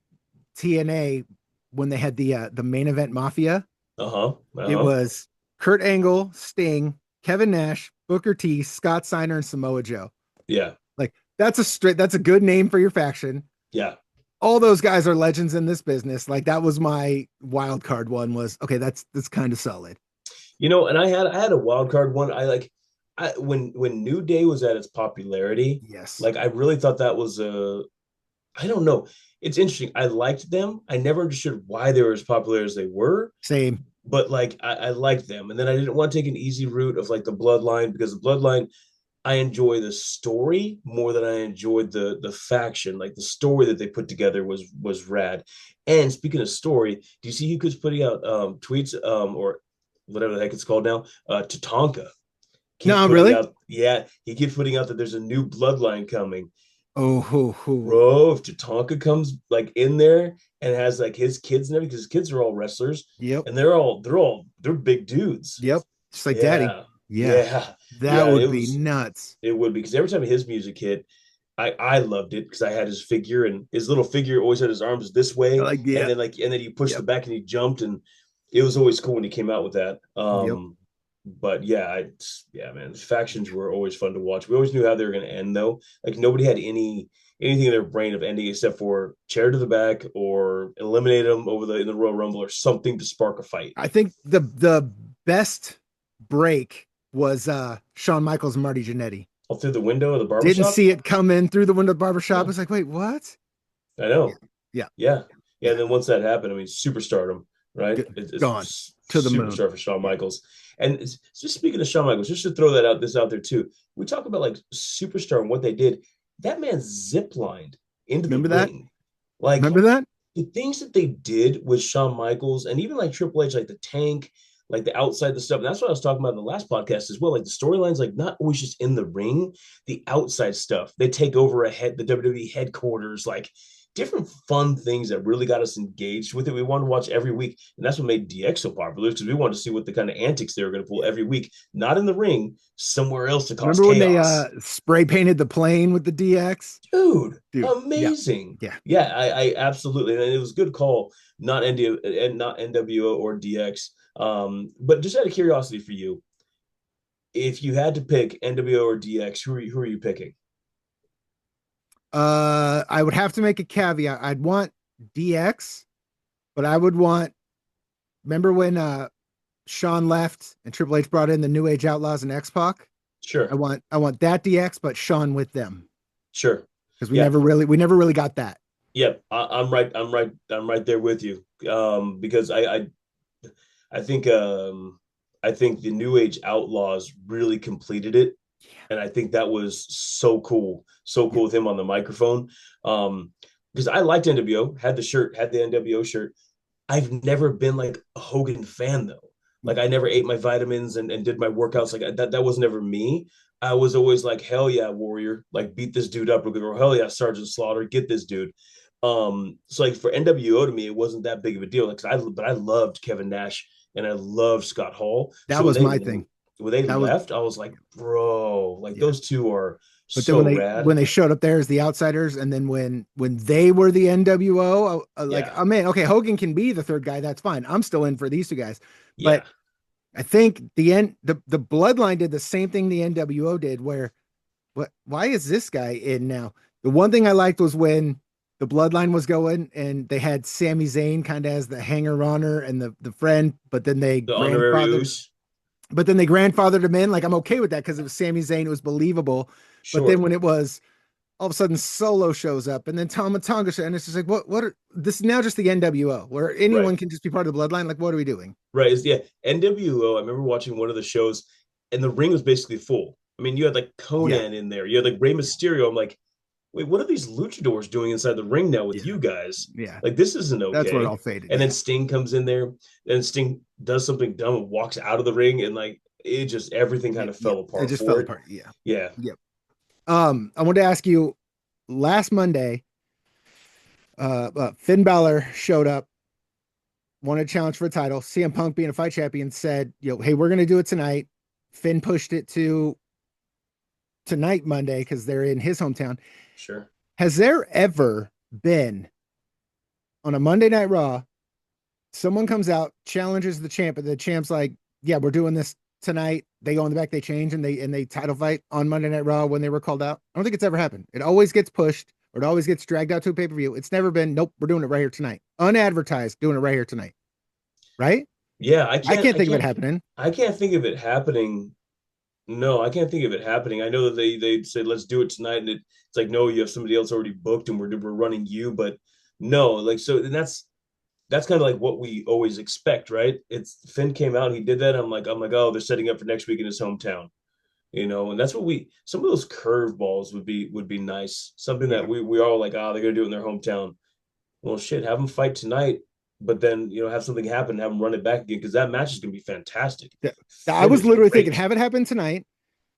[SPEAKER 4] TNA when they had the main event Mafia.
[SPEAKER 3] Uh-huh.
[SPEAKER 4] It
[SPEAKER 3] Uh-huh.
[SPEAKER 4] was Kurt Angle, Sting, Kevin Nash, Booker T, Scott Steiner, and Samoa Joe.
[SPEAKER 3] Yeah.
[SPEAKER 4] Like that's a good name for your faction.
[SPEAKER 3] Yeah.
[SPEAKER 4] All those guys are legends in this business. Like that was my wild card one was okay, that's kind of solid.
[SPEAKER 3] And I had a wild card one. When New Day was at its popularity,
[SPEAKER 4] Yes.
[SPEAKER 3] like I really thought that was I don't know. It's interesting. I liked them. I never understood why they were as popular as they were,
[SPEAKER 4] Same.
[SPEAKER 3] but like I liked them. And then I didn't want to take an easy route of like the bloodline, because the bloodline, I enjoy the story more than I enjoyed the faction. Like the story that they put together was rad. And speaking of story, do you see he keeps putting out tweets or whatever the heck it's called now? Tatanka keeps
[SPEAKER 4] No,
[SPEAKER 3] putting
[SPEAKER 4] really?
[SPEAKER 3] out, yeah, he keeps putting out that there's a new bloodline coming.
[SPEAKER 4] Oh, ho.
[SPEAKER 3] Bro, if Tatanka comes like in there and has like his kids and everything, because his kids are all wrestlers
[SPEAKER 4] Yep.
[SPEAKER 3] and they're big dudes.
[SPEAKER 4] Yep. Just like daddy.
[SPEAKER 3] Yeah.
[SPEAKER 4] Yeah.
[SPEAKER 3] Yeah.
[SPEAKER 4] That
[SPEAKER 3] Yeah.
[SPEAKER 4] would be nuts.
[SPEAKER 3] It would be, because every time his music hit, I loved it because I had his figure, and his little figure always had his arms this way,
[SPEAKER 4] Like,
[SPEAKER 3] and
[SPEAKER 4] yeah.
[SPEAKER 3] then he pushed the
[SPEAKER 4] Yep.
[SPEAKER 3] back and he jumped, and it was always cool when he came out with that.
[SPEAKER 4] Yep.
[SPEAKER 3] But yeah, yeah, man, factions were always fun to watch. We always knew how they were going to end, though. Like nobody had anything in their brain of ending except for chair to the back or eliminate them in the Royal Rumble or something to spark a fight.
[SPEAKER 4] I think the best break was Shawn Michaels and Marty Jannetty.
[SPEAKER 3] All through the window of the
[SPEAKER 4] Didn't
[SPEAKER 3] barbershop.
[SPEAKER 4] see it come in through the window of the barbershop.
[SPEAKER 3] Yeah.
[SPEAKER 4] It's like, wait, what?
[SPEAKER 3] I
[SPEAKER 4] Yeah.
[SPEAKER 3] know.
[SPEAKER 4] Yeah.
[SPEAKER 3] Yeah. Yeah.
[SPEAKER 4] Yeah.
[SPEAKER 3] And then once that happened, I mean, superstardom, right?
[SPEAKER 4] Gone
[SPEAKER 3] It's
[SPEAKER 4] to the moon.
[SPEAKER 3] superstar for Shawn Michaels. And just speaking of Shawn Michaels, just to throw this out there too, we talk about like superstar and what they did. That man ziplined into the
[SPEAKER 4] Remember that?
[SPEAKER 3] ring. Like
[SPEAKER 4] Remember that?
[SPEAKER 3] the things that they did with Shawn Michaels and even like Triple H, like the tank, like the outside the stuff. And that's what I was talking about in the last podcast as well. Like the storylines, like not always just in the ring, the outside stuff. They take over the WWE headquarters, like different fun things that really got us engaged with it. We wanted to watch every week. And that's what made DX so popular, because we wanted to see what the kind of antics they were going to pull every week, not in the ring, somewhere else to cause
[SPEAKER 4] Remember when they
[SPEAKER 3] chaos.
[SPEAKER 4] spray painted the plane with the DX?
[SPEAKER 3] Dude,
[SPEAKER 4] Dude, yeah.
[SPEAKER 3] amazing.
[SPEAKER 4] Yeah.
[SPEAKER 3] Yeah, I absolutely, and it was a good call, not NWO or DX. But just out of curiosity for you, if you had to pick NWO or DX, who are you picking?
[SPEAKER 4] I would have to make a caveat. I'd want DX, but I would want, remember when Sean left and Triple H brought in the New Age Outlaws and X-Pac?
[SPEAKER 3] Sure,
[SPEAKER 4] I want that DX, but Sean with them.
[SPEAKER 3] sure.
[SPEAKER 4] Because
[SPEAKER 3] Yeah,
[SPEAKER 4] we never really got that.
[SPEAKER 3] yep. I'm right there with you. Because I think the New Age Outlaws really completed it, and I think that was so cool, so cool with him on the microphone. Because I liked NWO, had the NWO shirt. I've never been like a Hogan fan though. Like I never ate my vitamins and did my workouts like that. That was never me. I was always like, hell yeah, Warrior, like beat this dude up, or hell yeah, Sergeant Slaughter, get this dude. So like for NWO to me, it wasn't that big of a deal. Like, but I loved Kevin Nash and I loved Scott Hall.
[SPEAKER 4] That
[SPEAKER 3] So
[SPEAKER 4] was my thing.
[SPEAKER 3] when they
[SPEAKER 4] That was,
[SPEAKER 3] left, I was like, bro, like
[SPEAKER 4] yeah.
[SPEAKER 3] those two are
[SPEAKER 4] But then
[SPEAKER 3] so rad.
[SPEAKER 4] when they showed up there as the outsiders, and then when they were the NWO, like,
[SPEAKER 3] Yeah,
[SPEAKER 4] oh man, okay, Hogan can be the third guy. That's fine. I'm still in for these two guys.
[SPEAKER 3] yeah,
[SPEAKER 4] But I think the Bloodline did the same thing the NWO did, where why is this guy in now? The one thing I liked was when the Bloodline was going and they had Sami Zayn kind of as the hanger oner and the friend, but then they
[SPEAKER 3] the honorary
[SPEAKER 4] grandfathered
[SPEAKER 3] Uce.
[SPEAKER 4] but then they grandfathered him in. Like I'm okay with that because it was Sami Zayn, it was believable. But then
[SPEAKER 3] Sure.
[SPEAKER 4] when it was all of a sudden Solo shows up and then Tama Tonga and it's just like what are this is now just the NWO where
[SPEAKER 3] Right.
[SPEAKER 4] anyone can just be part of the bloodline. Like what are we doing?
[SPEAKER 3] Right. Yeah. NWO. I remember watching one of the shows, and the ring was basically full. I mean, you had like
[SPEAKER 4] Yeah,
[SPEAKER 3] Conan in there. You had like Rey Mysterio. I'm like, wait, what are these luchadors doing inside the ring now with
[SPEAKER 4] yeah,
[SPEAKER 3] you guys?
[SPEAKER 4] yeah.
[SPEAKER 3] Like, this isn't
[SPEAKER 4] That's where it
[SPEAKER 3] okay.
[SPEAKER 4] all faded.
[SPEAKER 3] And then
[SPEAKER 4] Yeah,
[SPEAKER 3] Sting comes in there, and Sting does something dumb and walks out of the ring, and like it just everything kind
[SPEAKER 4] yeah,
[SPEAKER 3] of
[SPEAKER 4] yeah.
[SPEAKER 3] fell
[SPEAKER 4] It
[SPEAKER 3] apart
[SPEAKER 4] just fell
[SPEAKER 3] for it.
[SPEAKER 4] apart. Yeah,
[SPEAKER 3] Yeah.
[SPEAKER 4] yeah. I wanted to ask you last Monday, Finn Balor showed up, wanted to challenge for a title. CM Punk, being a fight champion, said, hey, we're going to do it tonight. Finn pushed it to tonight, Monday, because they're in his hometown.
[SPEAKER 3] Sure.
[SPEAKER 4] Has there ever been on a Monday Night Raw, someone comes out, challenges the champ, and the champ's like, yeah, we're doing this tonight. They go in the back, they change, and they title fight on Monday Night Raw when they were called out? I don't think it's ever happened. It always gets pushed or it always gets dragged out to a pay-per-view. It's never been, nope, we're doing it right here tonight. Unadvertised, doing it right here tonight. Right?
[SPEAKER 3] Yeah.
[SPEAKER 4] I can't think of it happening.
[SPEAKER 3] I can't think of it happening. No, I can't think of it happening. I know that they said let's do it tonight, and it's like no, you have somebody else already booked, and we're running you. But no, like so, and that's kind of like what we always expect, right? It's Finn came out, he did that. I'm like, oh, they're setting up for next week in his hometown, and that's what we. Some of those curveballs would be nice. Something that
[SPEAKER 4] Yeah.
[SPEAKER 3] we all like, they're gonna do it in their hometown. Well, shit, have them fight tonight, but then have something happen, have them run it back again because that match is gonna be fantastic.
[SPEAKER 4] Yeah. I
[SPEAKER 3] Finn
[SPEAKER 4] was
[SPEAKER 3] is
[SPEAKER 4] literally thinking,
[SPEAKER 3] great.
[SPEAKER 4] have it happen tonight.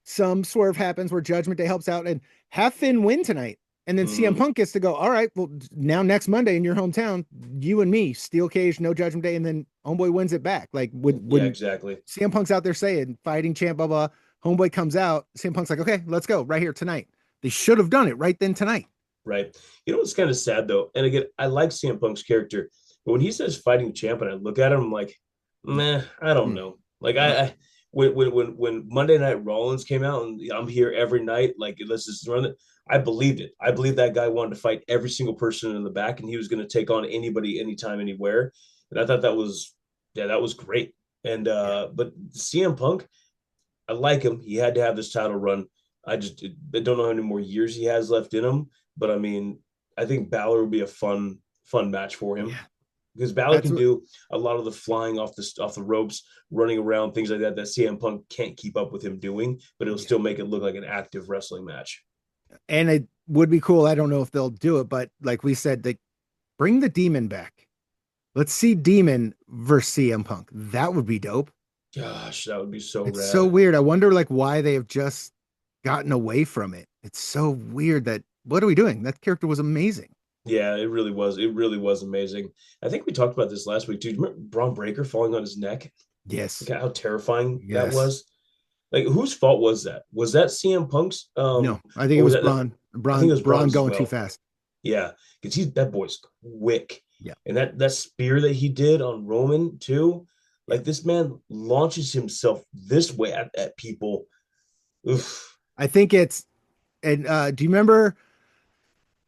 [SPEAKER 4] Some swerve happens where Judgment Day helps out and have Finn win tonight. And then CM
[SPEAKER 3] Mm,
[SPEAKER 4] Punk gets to go, all right, well, now next Monday in your hometown, you and me, steel cage, no Judgment Day. And then Homeboy wins it back. Like
[SPEAKER 3] yeah,
[SPEAKER 4] when
[SPEAKER 3] exactly.
[SPEAKER 4] CM Punk's out there saying, fighting champ, blah, blah, Homeboy comes out, CM Punk's like, okay, let's go right here tonight. They should have done it right then tonight.
[SPEAKER 3] Right. You know what's kind of sad though, and again, I like CM Punk's character, but when he says fighting champ, and I look at him, I'm like, meh, I don't
[SPEAKER 4] Mm.
[SPEAKER 3] know. Like
[SPEAKER 4] Uh,
[SPEAKER 3] I when Monday Night Rollins came out and I'm here every night, like let's just run it. I believed it. I believed that guy wanted to fight every single person in the back, and he was going to take on anybody, anytime, anywhere. And I thought that was, yeah, that was great. And
[SPEAKER 4] yeah.
[SPEAKER 3] but CM Punk, I like him. He had to have this title run. I don't know how many more years he has left in him, but I mean, I think Balor would be a fun match for him
[SPEAKER 4] Yeah.
[SPEAKER 3] because Balor
[SPEAKER 4] That's
[SPEAKER 3] can
[SPEAKER 4] what,
[SPEAKER 3] do a lot of the flying off the ropes, running around, things like that that CM Punk can't keep up with him doing, but it'll
[SPEAKER 4] yeah.
[SPEAKER 3] still make it look like an active wrestling match.
[SPEAKER 4] And it would be cool. I don't know if they'll do it, but like we said, they bring the demon back. Let's see Demon versus CM Punk. That would be dope.
[SPEAKER 3] Gosh, that would be so
[SPEAKER 4] It's so
[SPEAKER 3] rad.
[SPEAKER 4] weird. I wonder like why they have just gotten away from it. It's so weird that what are we doing? That character was amazing.
[SPEAKER 3] Yeah, it really was. It really was amazing. I think we talked about this last week, too. Do you remember Braun Breaker falling on his neck?
[SPEAKER 4] Yes.
[SPEAKER 3] Look at how terrifying that
[SPEAKER 4] Yes.
[SPEAKER 3] was. Like, whose fault was that? Was that CM Punk's?
[SPEAKER 4] No, I think it
[SPEAKER 3] Or was
[SPEAKER 4] was
[SPEAKER 3] that?
[SPEAKER 4] Braun.
[SPEAKER 3] I think it was
[SPEAKER 4] Braun
[SPEAKER 3] Braun's as
[SPEAKER 4] going too
[SPEAKER 3] well.
[SPEAKER 4] fast.
[SPEAKER 3] Yeah, because he's that boy's quick,
[SPEAKER 4] Yeah.
[SPEAKER 3] and that spear that he did on Roman too.
[SPEAKER 4] Yeah.
[SPEAKER 3] Like this man launches himself this way at people. Oof.
[SPEAKER 4] I think it's and do you remember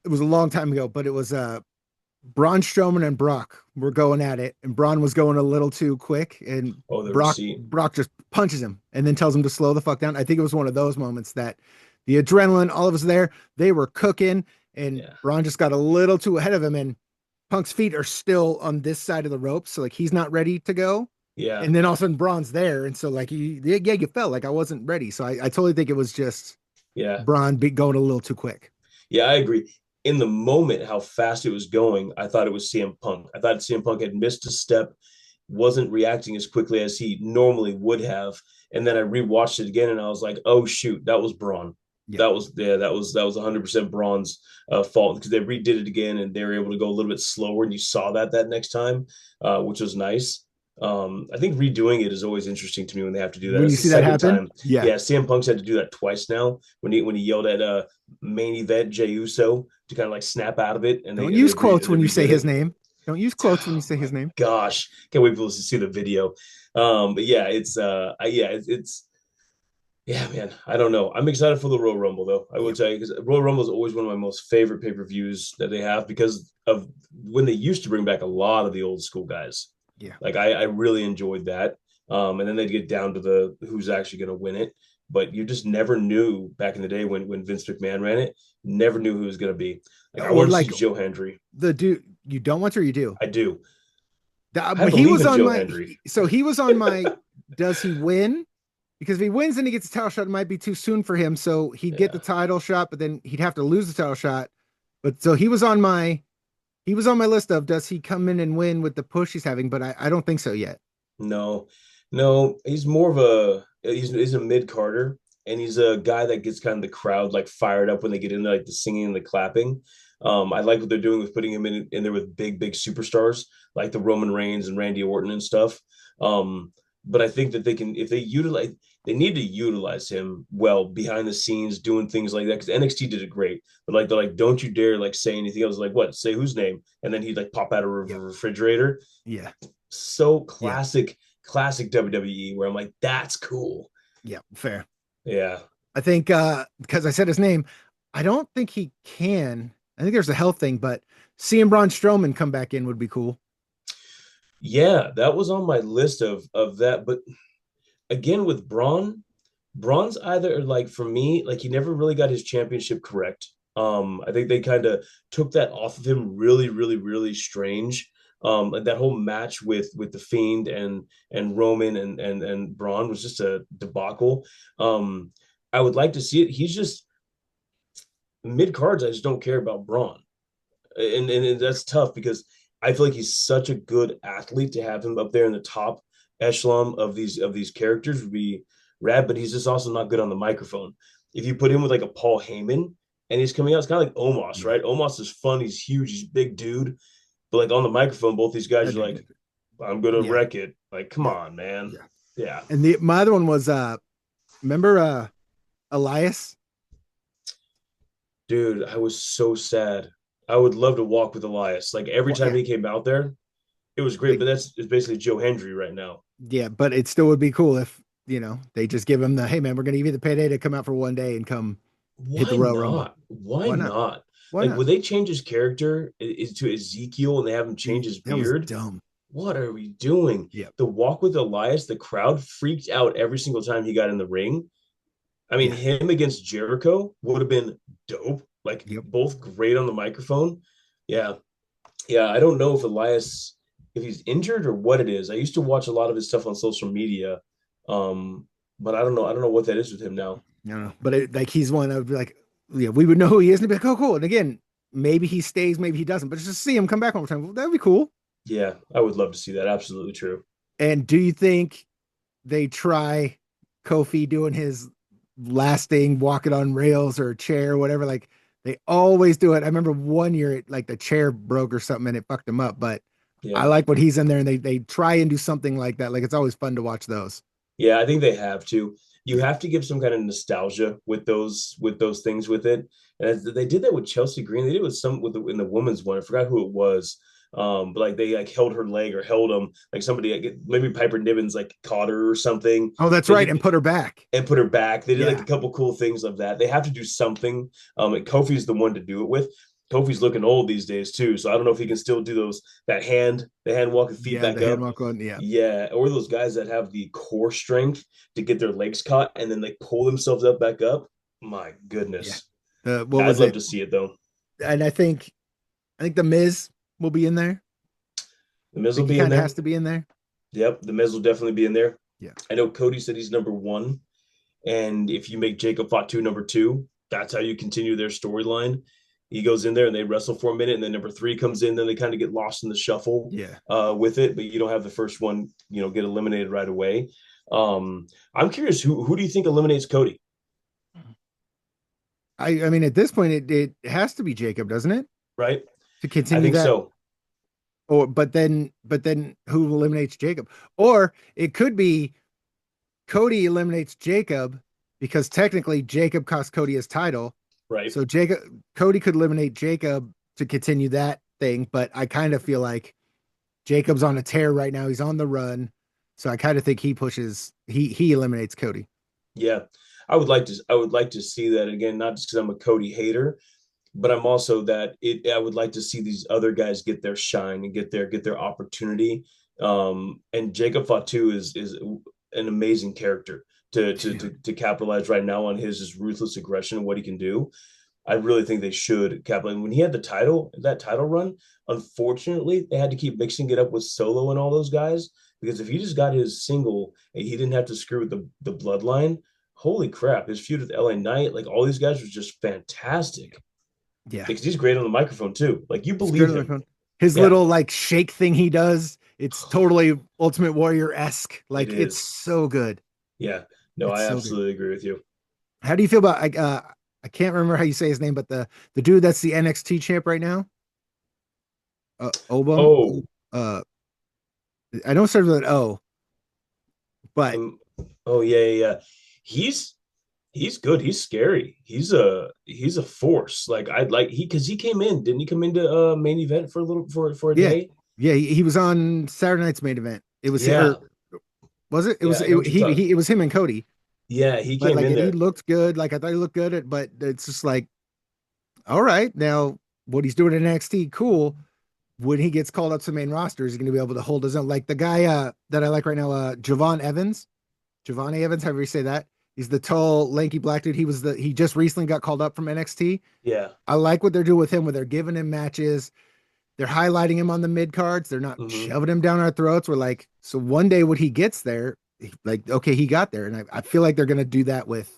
[SPEAKER 4] it was a long time ago, but it was Braun Strowman and Brock were going at it, and Braun was going a little too quick, and
[SPEAKER 3] Oh, the receipt.
[SPEAKER 4] Brock just punches him and then tells him to slow the fuck down. I think it was one of those moments that the adrenaline, all of us there, they were cooking, and
[SPEAKER 3] Yeah,
[SPEAKER 4] Braun just got a little too ahead of him, and Punk's feet are still on this side of the rope, so like he's not ready to go.
[SPEAKER 3] yeah,
[SPEAKER 4] And then all of a sudden Braun's there, and so like yeah, you felt like I wasn't ready. So I totally think it was just
[SPEAKER 3] yeah.
[SPEAKER 4] Braun going a little too quick.
[SPEAKER 3] Yeah, I agree. In the moment, how fast it was going, I thought it was CM Punk. I thought CM Punk had missed a step, wasn't reacting as quickly as he normally would have. And then I rewatched it again, and I was like, "Oh shoot, that was Braun.
[SPEAKER 4] Yeah.
[SPEAKER 3] That was 100% Braun's fault because they redid it again, and they were able to go a little bit slower, and you saw that next time, which was nice. I think redoing it is always interesting to me when they have to do that.
[SPEAKER 4] When you
[SPEAKER 3] It's the
[SPEAKER 4] see that
[SPEAKER 3] second
[SPEAKER 4] happen,
[SPEAKER 3] time.
[SPEAKER 4] yeah.
[SPEAKER 3] Yeah, CM Punk's had to do that twice now when he yelled at main event Jey Uso to kind of like snap out of it, and
[SPEAKER 4] Don't
[SPEAKER 3] they
[SPEAKER 4] use quotes when you say
[SPEAKER 3] redid
[SPEAKER 4] his
[SPEAKER 3] it.
[SPEAKER 4] name. Don't use quotes when you
[SPEAKER 3] Oh
[SPEAKER 4] say
[SPEAKER 3] my
[SPEAKER 4] his name.
[SPEAKER 3] gosh, can't wait for us to see the video. But yeah, it's yeah, man. I don't know. I'm excited for the Royal Rumble though. I will
[SPEAKER 4] Yep.
[SPEAKER 3] tell you because Royal Rumble is always one of my most favorite pay-per-views that they have because of when they used to bring back a lot of the old school guys.
[SPEAKER 4] Yeah.
[SPEAKER 3] Like I really enjoyed that. And then they'd get down to the who's actually going to win it. But you just never knew back in the day when Vince McMahon ran it, never knew who it was going to be. Like I
[SPEAKER 4] Or
[SPEAKER 3] want to see
[SPEAKER 4] like
[SPEAKER 3] Joe Hendry.
[SPEAKER 4] the dude, you don't want to, or you do?
[SPEAKER 3] I do. I
[SPEAKER 4] He
[SPEAKER 3] believe
[SPEAKER 4] was
[SPEAKER 3] in
[SPEAKER 4] on
[SPEAKER 3] Joe
[SPEAKER 4] my,
[SPEAKER 3] Hendry.
[SPEAKER 4] so he was on my, does he win? Because if he wins and he gets a title shot, it might be too soon for him. So he'd get the
[SPEAKER 3] Yeah.
[SPEAKER 4] title shot, but then he'd have to lose the title shot. But so he was on my list of does he come in and win with the push he's having, but I don't think so yet.
[SPEAKER 3] No, no, he's more of he's a mid Carter, and he's a guy that gets kind of the crowd like fired up when they get in there, like the singing and the clapping. I like what they're doing with putting him in there with big superstars like the Roman Reigns and Randy Orton and stuff. But I think that they can if they need to utilize him well behind the scenes doing things like that because NXT did it great. But like they're like, don't you dare like say anything else. Like what? Say whose name? And then he'd like pop out of a
[SPEAKER 4] Yeah.
[SPEAKER 3] refrigerator.
[SPEAKER 4] Yeah.
[SPEAKER 3] So
[SPEAKER 4] Yeah.
[SPEAKER 3] classic WWE where I'm like, that's cool.
[SPEAKER 4] Yeah. Fair.
[SPEAKER 3] Yeah.
[SPEAKER 4] I think because I said his name, I don't think he can. I think there's a health thing, but seeing Braun Strowman come back in would be cool.
[SPEAKER 3] Yeah, that was on my list of that. But again, with Braun's either like for me, like he never really got his championship correct. I think they kind of took that off of him really strange. And that whole match with the Fiend and Roman and Braun was just a debacle. I would like to see it. He's just mid cards. I just don't care about Braun, and that's tough because I feel like he's such a good athlete to have him up there in the top echelon of these characters would be rad, but he's just also not good on the microphone. If you put him with like a Paul Heyman and he's coming out, it's kind of like Omos,
[SPEAKER 4] Yeah.
[SPEAKER 3] right? Omos is fun, he's huge, he's a big dude, but like on the microphone, both these guys are like, I'm gonna
[SPEAKER 4] Yeah.
[SPEAKER 3] wreck it. Like, come
[SPEAKER 4] Yeah.
[SPEAKER 3] on, man.
[SPEAKER 4] Yeah.
[SPEAKER 3] Yeah.
[SPEAKER 4] And the my other one was remember Elias?
[SPEAKER 3] Dude, I was so sad. I would love to walk with Elias. Like every
[SPEAKER 4] Well,
[SPEAKER 3] time
[SPEAKER 4] yeah.
[SPEAKER 3] he came out there, it was great, but
[SPEAKER 4] Like,
[SPEAKER 3] that's it's basically Joe Hendry right now.
[SPEAKER 4] yeah, but it still would be cool if, they just give him the hey man, we're gonna give you the payday to come out for one day and come hit the
[SPEAKER 3] Why
[SPEAKER 4] Royal Rumble.
[SPEAKER 3] not? Why
[SPEAKER 4] Why not?
[SPEAKER 3] not?
[SPEAKER 4] Why
[SPEAKER 3] Like,
[SPEAKER 4] not?
[SPEAKER 3] would they change his character to Ezekiel and they have him change
[SPEAKER 4] Dude,
[SPEAKER 3] his
[SPEAKER 4] that was
[SPEAKER 3] beard?
[SPEAKER 4] dumb.
[SPEAKER 3] What are we doing?
[SPEAKER 4] Yeah.
[SPEAKER 3] The walk with Elias, the crowd freaked out every single time he got in the ring. I mean,
[SPEAKER 4] Yeah.
[SPEAKER 3] him against Jericho would have been dope. Like,
[SPEAKER 4] Yep.
[SPEAKER 3] both great on the microphone. Yeah. Yeah. I don't know if Elias, if he's injured or what it is. I used to watch a lot of his stuff on social media. Um, but I don't know. I don't know what that is with him now.
[SPEAKER 4] I don't know. But like he's one I would be like, yeah, we would know who he is and be like, oh, cool. And again, maybe he stays, maybe he doesn't, but just see him come back one more time. Well, that would be cool.
[SPEAKER 3] Yeah, I would love to see that. Absolutely true.
[SPEAKER 4] And do you think they try Kofi doing his last thing, walking on rails or a chair or whatever? Like they always do it. I remember one year like the chair broke or something and it fucked him up. But I
[SPEAKER 3] Yeah.
[SPEAKER 4] like what he's in there and they try and do something like that. Like it's always fun to watch those.
[SPEAKER 3] Yeah, I think they have to. You
[SPEAKER 4] Yeah.
[SPEAKER 3] have to give some kind of nostalgia with those things with it. And they did that with Chelsea Green. They did it with some in the women's one. I forgot who it was. But like they like held her leg or held him like somebody like, maybe Piper Niven's like caught her or something.
[SPEAKER 4] Oh, that's
[SPEAKER 3] They
[SPEAKER 4] right.
[SPEAKER 3] did
[SPEAKER 4] And put her back.
[SPEAKER 3] and put her back. They did like
[SPEAKER 4] Yeah.
[SPEAKER 3] a couple cool things of that. They have to do something. And Kofi's the one to do it with. Kofi's looking old these days too, so I don't know if he can still do the hand walking feet
[SPEAKER 4] Yeah.
[SPEAKER 3] back
[SPEAKER 4] The hand
[SPEAKER 3] up.
[SPEAKER 4] walk on. Yeah.
[SPEAKER 3] Yeah, or those guys that have the core strength to get their legs caught and then like pull themselves up back up. My
[SPEAKER 4] Yeah.
[SPEAKER 3] goodness.
[SPEAKER 4] What
[SPEAKER 3] I'd
[SPEAKER 4] was
[SPEAKER 3] love
[SPEAKER 4] it?
[SPEAKER 3] to see it though.
[SPEAKER 4] And I think the Miz will be in there.
[SPEAKER 3] The Miz
[SPEAKER 4] I
[SPEAKER 3] will
[SPEAKER 4] think he
[SPEAKER 3] be in
[SPEAKER 4] kind of
[SPEAKER 3] there.
[SPEAKER 4] has to be in there.
[SPEAKER 3] Yep, the Miz will definitely be in there.
[SPEAKER 4] Yeah.
[SPEAKER 3] I know Cody said he's number one. And if you make Jacob Fatu number two, that's how you continue their storyline. He goes in there and they wrestle for a minute, and then number three comes in. Then they kind of get lost in the shuffle
[SPEAKER 4] Yeah.
[SPEAKER 3] with it, but you don't have the first one, get eliminated right away. I'm curious, who do you think eliminates Cody?
[SPEAKER 4] I mean, at this point, it has to be Jacob, doesn't it?
[SPEAKER 3] Right?
[SPEAKER 4] To
[SPEAKER 3] I
[SPEAKER 4] continue
[SPEAKER 3] think
[SPEAKER 4] that.
[SPEAKER 3] so.
[SPEAKER 4] Or but then who eliminates Jacob? Or it could be Cody eliminates Jacob because technically Jacob cost Cody his title.
[SPEAKER 3] Right?
[SPEAKER 4] So Cody could eliminate Jacob to continue that thing, but I kind of feel like Jacob's on a tear right now. He's on the run. So I kind of think he eliminates Cody.
[SPEAKER 3] Yeah. I would like to see that again, not just because I'm a Cody hater, but I'm also I would like to see these other guys get their shine and get their opportunity And Jacob Fatu is an amazing character to capitalize right now on his just ruthless aggression and what he can do. I really think they should capitalize. When he had that title run, unfortunately, they had to keep mixing it up with Solo and all those guys because if he just got his single and he didn't have to screw with the bloodline, holy crap, his feud with LA Knight, like all these guys was just fantastic.
[SPEAKER 4] Yeah.
[SPEAKER 3] Because he's great on the microphone too. Like you
[SPEAKER 4] It's good
[SPEAKER 3] believe
[SPEAKER 4] on the
[SPEAKER 3] him.
[SPEAKER 4] phone. His
[SPEAKER 3] Yeah,
[SPEAKER 4] little like shake thing he does, it's totally Ultimate Warrior-esque.
[SPEAKER 3] it
[SPEAKER 4] Like it's
[SPEAKER 3] is.
[SPEAKER 4] so good.
[SPEAKER 3] Yeah. No,
[SPEAKER 4] It's
[SPEAKER 3] I
[SPEAKER 4] so good.
[SPEAKER 3] absolutely agree with you.
[SPEAKER 4] How do you feel about I can't remember how you say his name, but the dude that's the NXT champ right now? Oba?
[SPEAKER 3] Oh,
[SPEAKER 4] Uh I know it starts with an O, but
[SPEAKER 3] um, oh yeah. He's he's good. He's scary. He's a force. Like I'd like he because he came in, didn't he come into main event for a little for a
[SPEAKER 4] yeah.
[SPEAKER 3] day?
[SPEAKER 4] Yeah, he was on Saturday night's main event. It was
[SPEAKER 3] Yeah,
[SPEAKER 4] or was it? It
[SPEAKER 3] yeah.
[SPEAKER 4] was
[SPEAKER 3] I know what you're talking.
[SPEAKER 4] it was him and Cody.
[SPEAKER 3] Yeah, he
[SPEAKER 4] But
[SPEAKER 3] came
[SPEAKER 4] like
[SPEAKER 3] in
[SPEAKER 4] he
[SPEAKER 3] there.
[SPEAKER 4] looked good. Like I thought he looked good at, but it's just like, all right, now what he's doing in NXT, cool. When he gets called up to the main roster, is he going to be able to hold his own? Like the guy that I like right now, Javon Evans, however you say that. He's the tall, lanky black dude. He just recently got called up from NXT.
[SPEAKER 3] Yeah.
[SPEAKER 4] I like what they're doing with him, where they're giving him matches. They're highlighting him on the mid cards. They're not
[SPEAKER 3] Hmm.
[SPEAKER 4] shoving him down our throats. We're like, so one day when he gets there, like, okay, he got there. And I feel like they're gonna do that with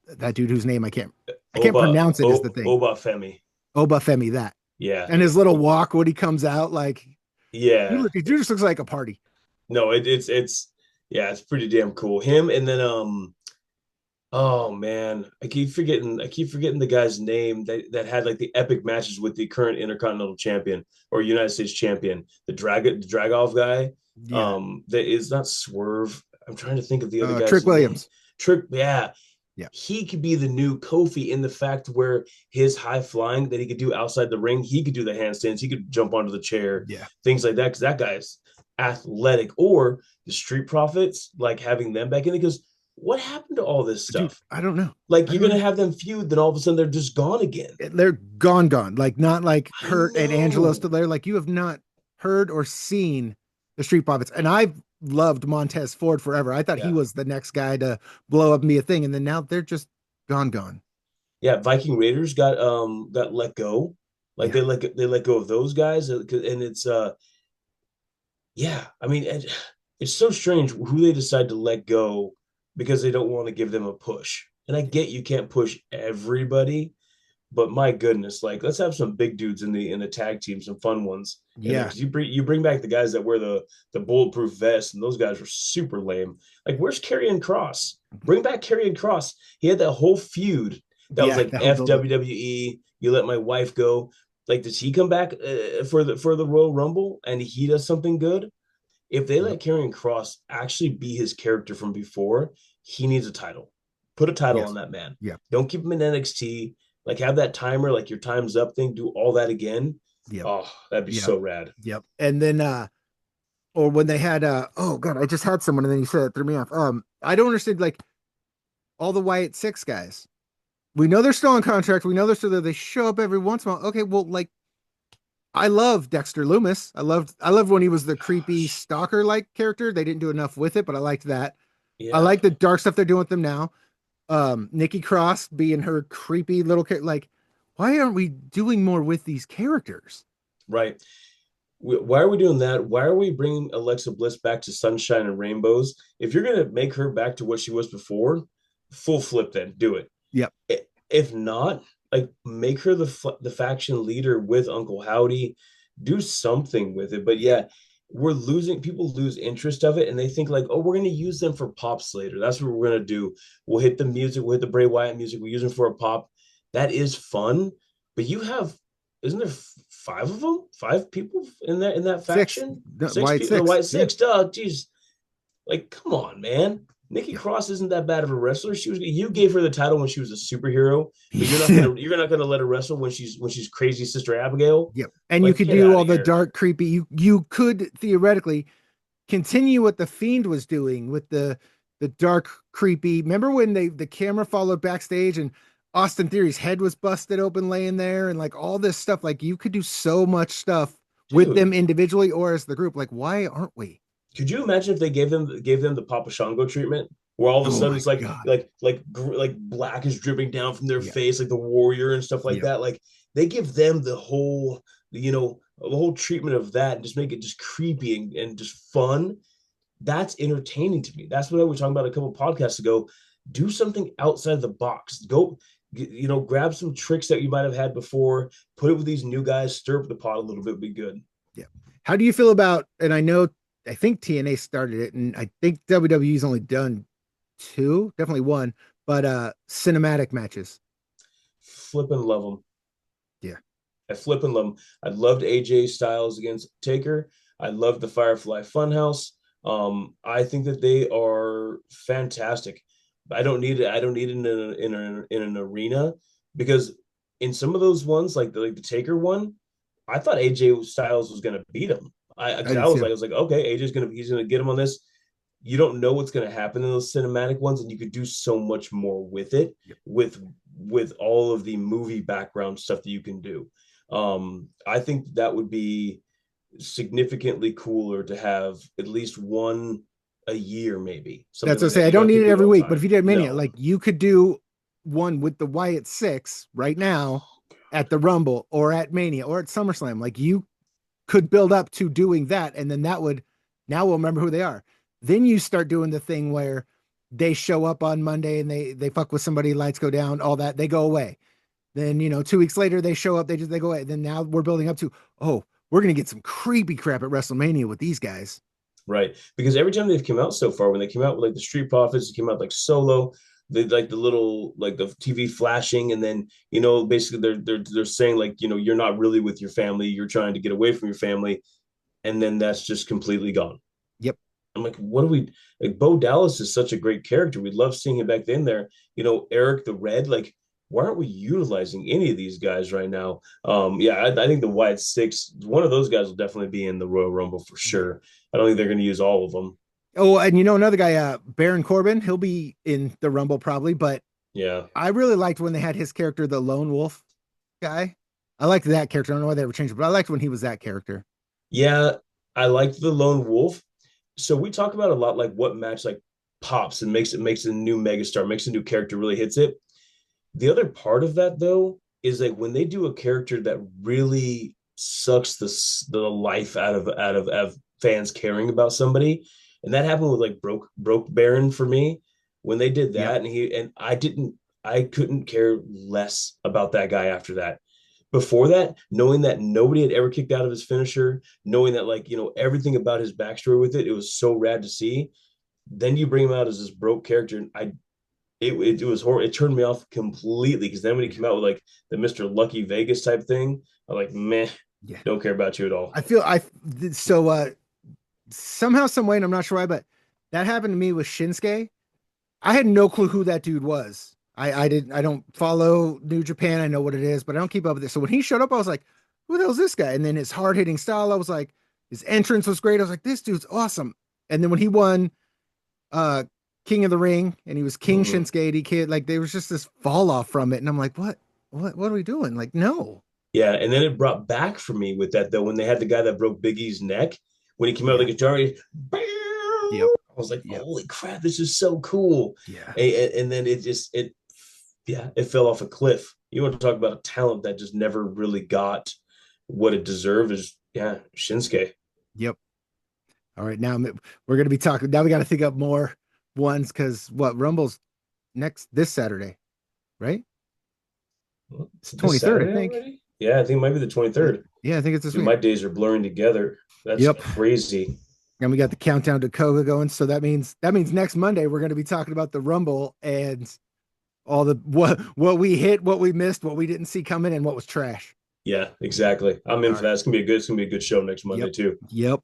[SPEAKER 4] that dude whose name I can't pronounce it is the thing.
[SPEAKER 3] Oba Femi.
[SPEAKER 4] Obafemi, that.
[SPEAKER 3] Yeah.
[SPEAKER 4] And his little walk when he comes out, like
[SPEAKER 3] Yeah.
[SPEAKER 4] he just looks like a party.
[SPEAKER 3] No, it's yeah, it's pretty damn cool. Him and then oh man, I keep forgetting the guy's name that had like the epic matches with the current Intercontinental Champion or United States Champion, the Dragov guy.
[SPEAKER 4] Yeah.
[SPEAKER 3] That is not Swerve. I'm trying to think of the other guy's
[SPEAKER 4] Trick
[SPEAKER 3] name.
[SPEAKER 4] Williams.
[SPEAKER 3] Trick, yeah.
[SPEAKER 4] Yeah.
[SPEAKER 3] He could be the new Kofi in the fact where his high flying that he could do outside the ring, he could do the handstands, he could jump onto the chair,
[SPEAKER 4] Yeah.
[SPEAKER 3] things like that. Because that guy's athletic. Or the Street Profits, like having them back in it. Because what happened to all this
[SPEAKER 4] Dude,
[SPEAKER 3] stuff?
[SPEAKER 4] I don't know.
[SPEAKER 3] Like
[SPEAKER 4] I
[SPEAKER 3] you're
[SPEAKER 4] don't
[SPEAKER 3] gonna
[SPEAKER 4] know.
[SPEAKER 3] have them feud, then all of a sudden they're just gone again.
[SPEAKER 4] They're gone. Like not like
[SPEAKER 3] I
[SPEAKER 4] Hurt and Angelo
[SPEAKER 3] know.
[SPEAKER 4] still there. Like you have not heard or seen the Street Profits. And I've loved Montez Ford forever. I thought he
[SPEAKER 3] Yeah,
[SPEAKER 4] was the next guy to blow up and be a thing. And then now they're just gone.
[SPEAKER 3] yeah. Viking Raiders got let go. Like
[SPEAKER 4] Yeah.
[SPEAKER 3] they let go of those guys, and it's yeah. I mean, it's so strange who they decide to let go because they don't want to give them a push. And I get you can't push everybody, but my goodness, like let's have some big dudes in the tag team, some fun ones in there
[SPEAKER 4] Yeah.
[SPEAKER 3] because you bring back the guys that wear the bulletproof vest, and those guys were super lame. Like, where's Karrion Cross? Bring back Karrion Cross. He had that whole feud that was
[SPEAKER 4] Yeah.
[SPEAKER 3] like
[SPEAKER 4] That whole
[SPEAKER 3] F
[SPEAKER 4] build up.
[SPEAKER 3] WWE. You let my wife go. Like, does he come back for the Royal Rumble and he does something good? If they
[SPEAKER 4] Yep.
[SPEAKER 3] let Karrion Cross actually be his character from before, he needs a title. Put a title on
[SPEAKER 4] Yes.
[SPEAKER 3] that man.
[SPEAKER 4] Yep.
[SPEAKER 3] Don't keep him in NXT. Like have that timer, like your time's up thing. Do all that again.
[SPEAKER 4] Yep.
[SPEAKER 3] Oh, that'd be
[SPEAKER 4] Yep.
[SPEAKER 3] so rad.
[SPEAKER 4] Yep. And then or when they had oh god, I just had someone and then you said it threw me off. I don't understand like all the Wyatt Six guys. We know they're still on contract. We know they're still there. They show up every once in a while. Okay, well, like I love Dexter Loomis. I loved when he was the creepy
[SPEAKER 3] Gosh,
[SPEAKER 4] stalker like character. They didn't do enough with it, but I liked that. I
[SPEAKER 3] yeah,
[SPEAKER 4] like the dark stuff they're doing with them now. Nikki Cross being her creepy little like, why aren't we doing more with these characters?
[SPEAKER 3] right. Why are we doing that? Why are we bringing Alexa Bliss back to Sunshine and Rainbows? If you're gonna make her back to what she was before, full flip then do it.
[SPEAKER 4] Yep.
[SPEAKER 3] If not, like make her the faction leader with Uncle Howdy. Do something with it. But yeah, we're losing people lose interest of it and they think like, oh, we're gonna use them for pops later. That's what we're gonna do. We'll hit the music, we'll hit the Bray Wyatt music, we'll use them for a pop. That is fun, but you have isn't there five of them? Five people in that
[SPEAKER 4] Six.
[SPEAKER 3] faction?
[SPEAKER 4] No,
[SPEAKER 3] Six
[SPEAKER 4] Wyatt
[SPEAKER 3] people. The
[SPEAKER 4] Six.
[SPEAKER 3] White
[SPEAKER 4] Yeah.
[SPEAKER 3] Six. Duh, jeez. Like, come on, man. Nikki
[SPEAKER 4] Yep.
[SPEAKER 3] Cross isn't that bad of a wrestler. She was you gave her the title when she was a superhero, but
[SPEAKER 4] Yeah.
[SPEAKER 3] you're not gonna let her wrestle when she's crazy Sister Abigail.
[SPEAKER 4] Yep. And you
[SPEAKER 3] Like,
[SPEAKER 4] could
[SPEAKER 3] get
[SPEAKER 4] do
[SPEAKER 3] out
[SPEAKER 4] all
[SPEAKER 3] of
[SPEAKER 4] the
[SPEAKER 3] here.
[SPEAKER 4] dark, creepy. You could theoretically continue what the Fiend was doing with the dark, creepy. Remember when the camera followed backstage and Austin Theory's head was busted open laying there and like all this stuff. Like you could do so much stuff with them
[SPEAKER 3] Dude.
[SPEAKER 4] individually or as the group. Like, why aren't we?
[SPEAKER 3] Could you imagine if they gave them the Papa Shango treatment, where all of a
[SPEAKER 4] Oh
[SPEAKER 3] sudden
[SPEAKER 4] my
[SPEAKER 3] it's like
[SPEAKER 4] God.
[SPEAKER 3] black is dripping down from their
[SPEAKER 4] Yeah.
[SPEAKER 3] face, like the warrior and stuff like
[SPEAKER 4] Yep.
[SPEAKER 3] that. Like they give them the whole treatment of that, and just make it just creepy and just fun. That's entertaining to me. That's what I was talking about a couple podcasts ago. Do something outside the box. Go, grab some tricks that you might have had before, put it with these new guys, stir up the pot a little bit, be good.
[SPEAKER 4] Yeah. How do you feel about, and I think TNA started it, and I think WWE's only done two, definitely one, but cinematic matches.
[SPEAKER 3] Flip and love them.
[SPEAKER 4] Yeah.
[SPEAKER 3] I flip and love them. I loved AJ Styles against Taker. I loved the Firefly Funhouse. I think that they are fantastic. I don't need it. I don't need it in an arena, because in some of those ones, like the Taker one, I thought AJ Styles was gonna beat him. I
[SPEAKER 4] I
[SPEAKER 3] because
[SPEAKER 4] did
[SPEAKER 3] I was like
[SPEAKER 4] too.
[SPEAKER 3] I was like, okay, he's gonna get him on this. You don't know what's gonna happen in those cinematic ones, and you could do so much more with it,
[SPEAKER 4] Yep.
[SPEAKER 3] with all of the movie background stuff that you can do. I think that would be significantly cooler to have at least one a year, maybe
[SPEAKER 4] That's
[SPEAKER 3] something
[SPEAKER 4] what I
[SPEAKER 3] like
[SPEAKER 4] say.
[SPEAKER 3] that.
[SPEAKER 4] I
[SPEAKER 3] You
[SPEAKER 4] don't
[SPEAKER 3] don't
[SPEAKER 4] need
[SPEAKER 3] have to
[SPEAKER 4] it
[SPEAKER 3] do it
[SPEAKER 4] every
[SPEAKER 3] all the
[SPEAKER 4] week, but
[SPEAKER 3] time.
[SPEAKER 4] if you did Mania,
[SPEAKER 3] No.
[SPEAKER 4] like you could do one with the Wyatt Six right now at the Rumble or at Mania or at SummerSlam. Like you could build up to doing that, and then that would now we'll remember who they are. Then you start doing the thing where they show up on Monday and they fuck with somebody, lights go down, all that, they go away. Then 2 weeks later they show up, they go away. Then now we're building up to, oh, we're gonna get some creepy crap at WrestleMania with these guys.
[SPEAKER 3] Right. Because every time they've come out so far, when they came out with like the Street Profits, it came out like solo, they like the little like the TV flashing, and then basically they're saying like you're not really with your family, you're trying to get away from your family, and then that's just completely gone.
[SPEAKER 4] Yep.
[SPEAKER 3] I'm like, what do we like? Bo Dallas is such a great character. We love seeing him back then there. Eric the Red, like, why aren't we utilizing any of these guys right now? Yeah, I think the Wyatt Six, one of those guys will definitely be in the Royal Rumble for
[SPEAKER 4] Yeah.
[SPEAKER 3] sure. I don't think they're going to use all of them.
[SPEAKER 4] Oh, and another guy, Baron Corbin, he'll be in the Rumble probably, but
[SPEAKER 3] Yeah.
[SPEAKER 4] I really liked when they had his character, the Lone Wolf guy. I liked that character. I don't know why they ever changed it, but I liked when he was that character.
[SPEAKER 3] Yeah, I liked the Lone Wolf. So we talk about a lot like what match like pops and makes a new megastar, makes a new character, really hits it. The other part of that though is like when they do a character that really sucks the life out of fans caring about somebody, and that happened with like broke Baron for me when they did
[SPEAKER 4] Yep.
[SPEAKER 3] that, and I couldn't care less about that guy after that. Before that, knowing that nobody had ever kicked out of his finisher, knowing that like everything about his backstory with it was so rad to see. Then you bring him out as this broke character, and it was horrible. It turned me off completely, because then when he came out with like the Mr. Lucky Vegas type thing, I'm like, meh,
[SPEAKER 4] Yeah.
[SPEAKER 3] don't care about you at all.
[SPEAKER 4] I feel I so somehow, some way, and I'm not sure why, but that happened to me with Shinsuke. I had no clue who that dude was. I don't follow New Japan. I know what it is, but I don't keep up with it. So when he showed up, I was like, who the hell's this guy? And then his hard hitting style, I was like, his entrance was great. I was like, this dude's awesome. And then when he won uh King of the Ring and he was King
[SPEAKER 3] Mm-hmm.
[SPEAKER 4] Shinsuke AD Kid, like there was just this fall off from it. And I'm like, what are we doing? Like, no.
[SPEAKER 3] Yeah, and then it brought back for me with that though when they had the guy that broke Big E's neck when he came out
[SPEAKER 4] Yeah.
[SPEAKER 3] with the guitar.
[SPEAKER 4] Yep.
[SPEAKER 3] I was like,
[SPEAKER 4] Yep.
[SPEAKER 3] holy crap, this is so cool.
[SPEAKER 4] Yeah.
[SPEAKER 3] And then it fell off a cliff. You want to talk about a talent that just never really got what it deserved, is Shinsuke.
[SPEAKER 4] Yep. All right. Now we're gonna be talking. Now we got to think up more ones because what Rumble's next this Saturday, right? It's
[SPEAKER 3] This
[SPEAKER 4] 23rd, I
[SPEAKER 3] Saturday
[SPEAKER 4] think.
[SPEAKER 3] already? Yeah, I think it might be the
[SPEAKER 4] Yeah.
[SPEAKER 3] 23rd.
[SPEAKER 4] Yeah, I think it's this
[SPEAKER 3] Dude,
[SPEAKER 4] week.
[SPEAKER 3] my days are blurring together. That's
[SPEAKER 4] Yep.
[SPEAKER 3] crazy.
[SPEAKER 4] And we got the countdown to Koga going. So that means next Monday we're going to be talking about the Rumble and all the what we hit, what we missed, what we didn't see coming, and what was trash.
[SPEAKER 3] Yeah, exactly. I'm in
[SPEAKER 4] All
[SPEAKER 3] for
[SPEAKER 4] right.
[SPEAKER 3] that. It's gonna be a good show next Monday
[SPEAKER 4] Yep.
[SPEAKER 3] too.
[SPEAKER 4] Yep.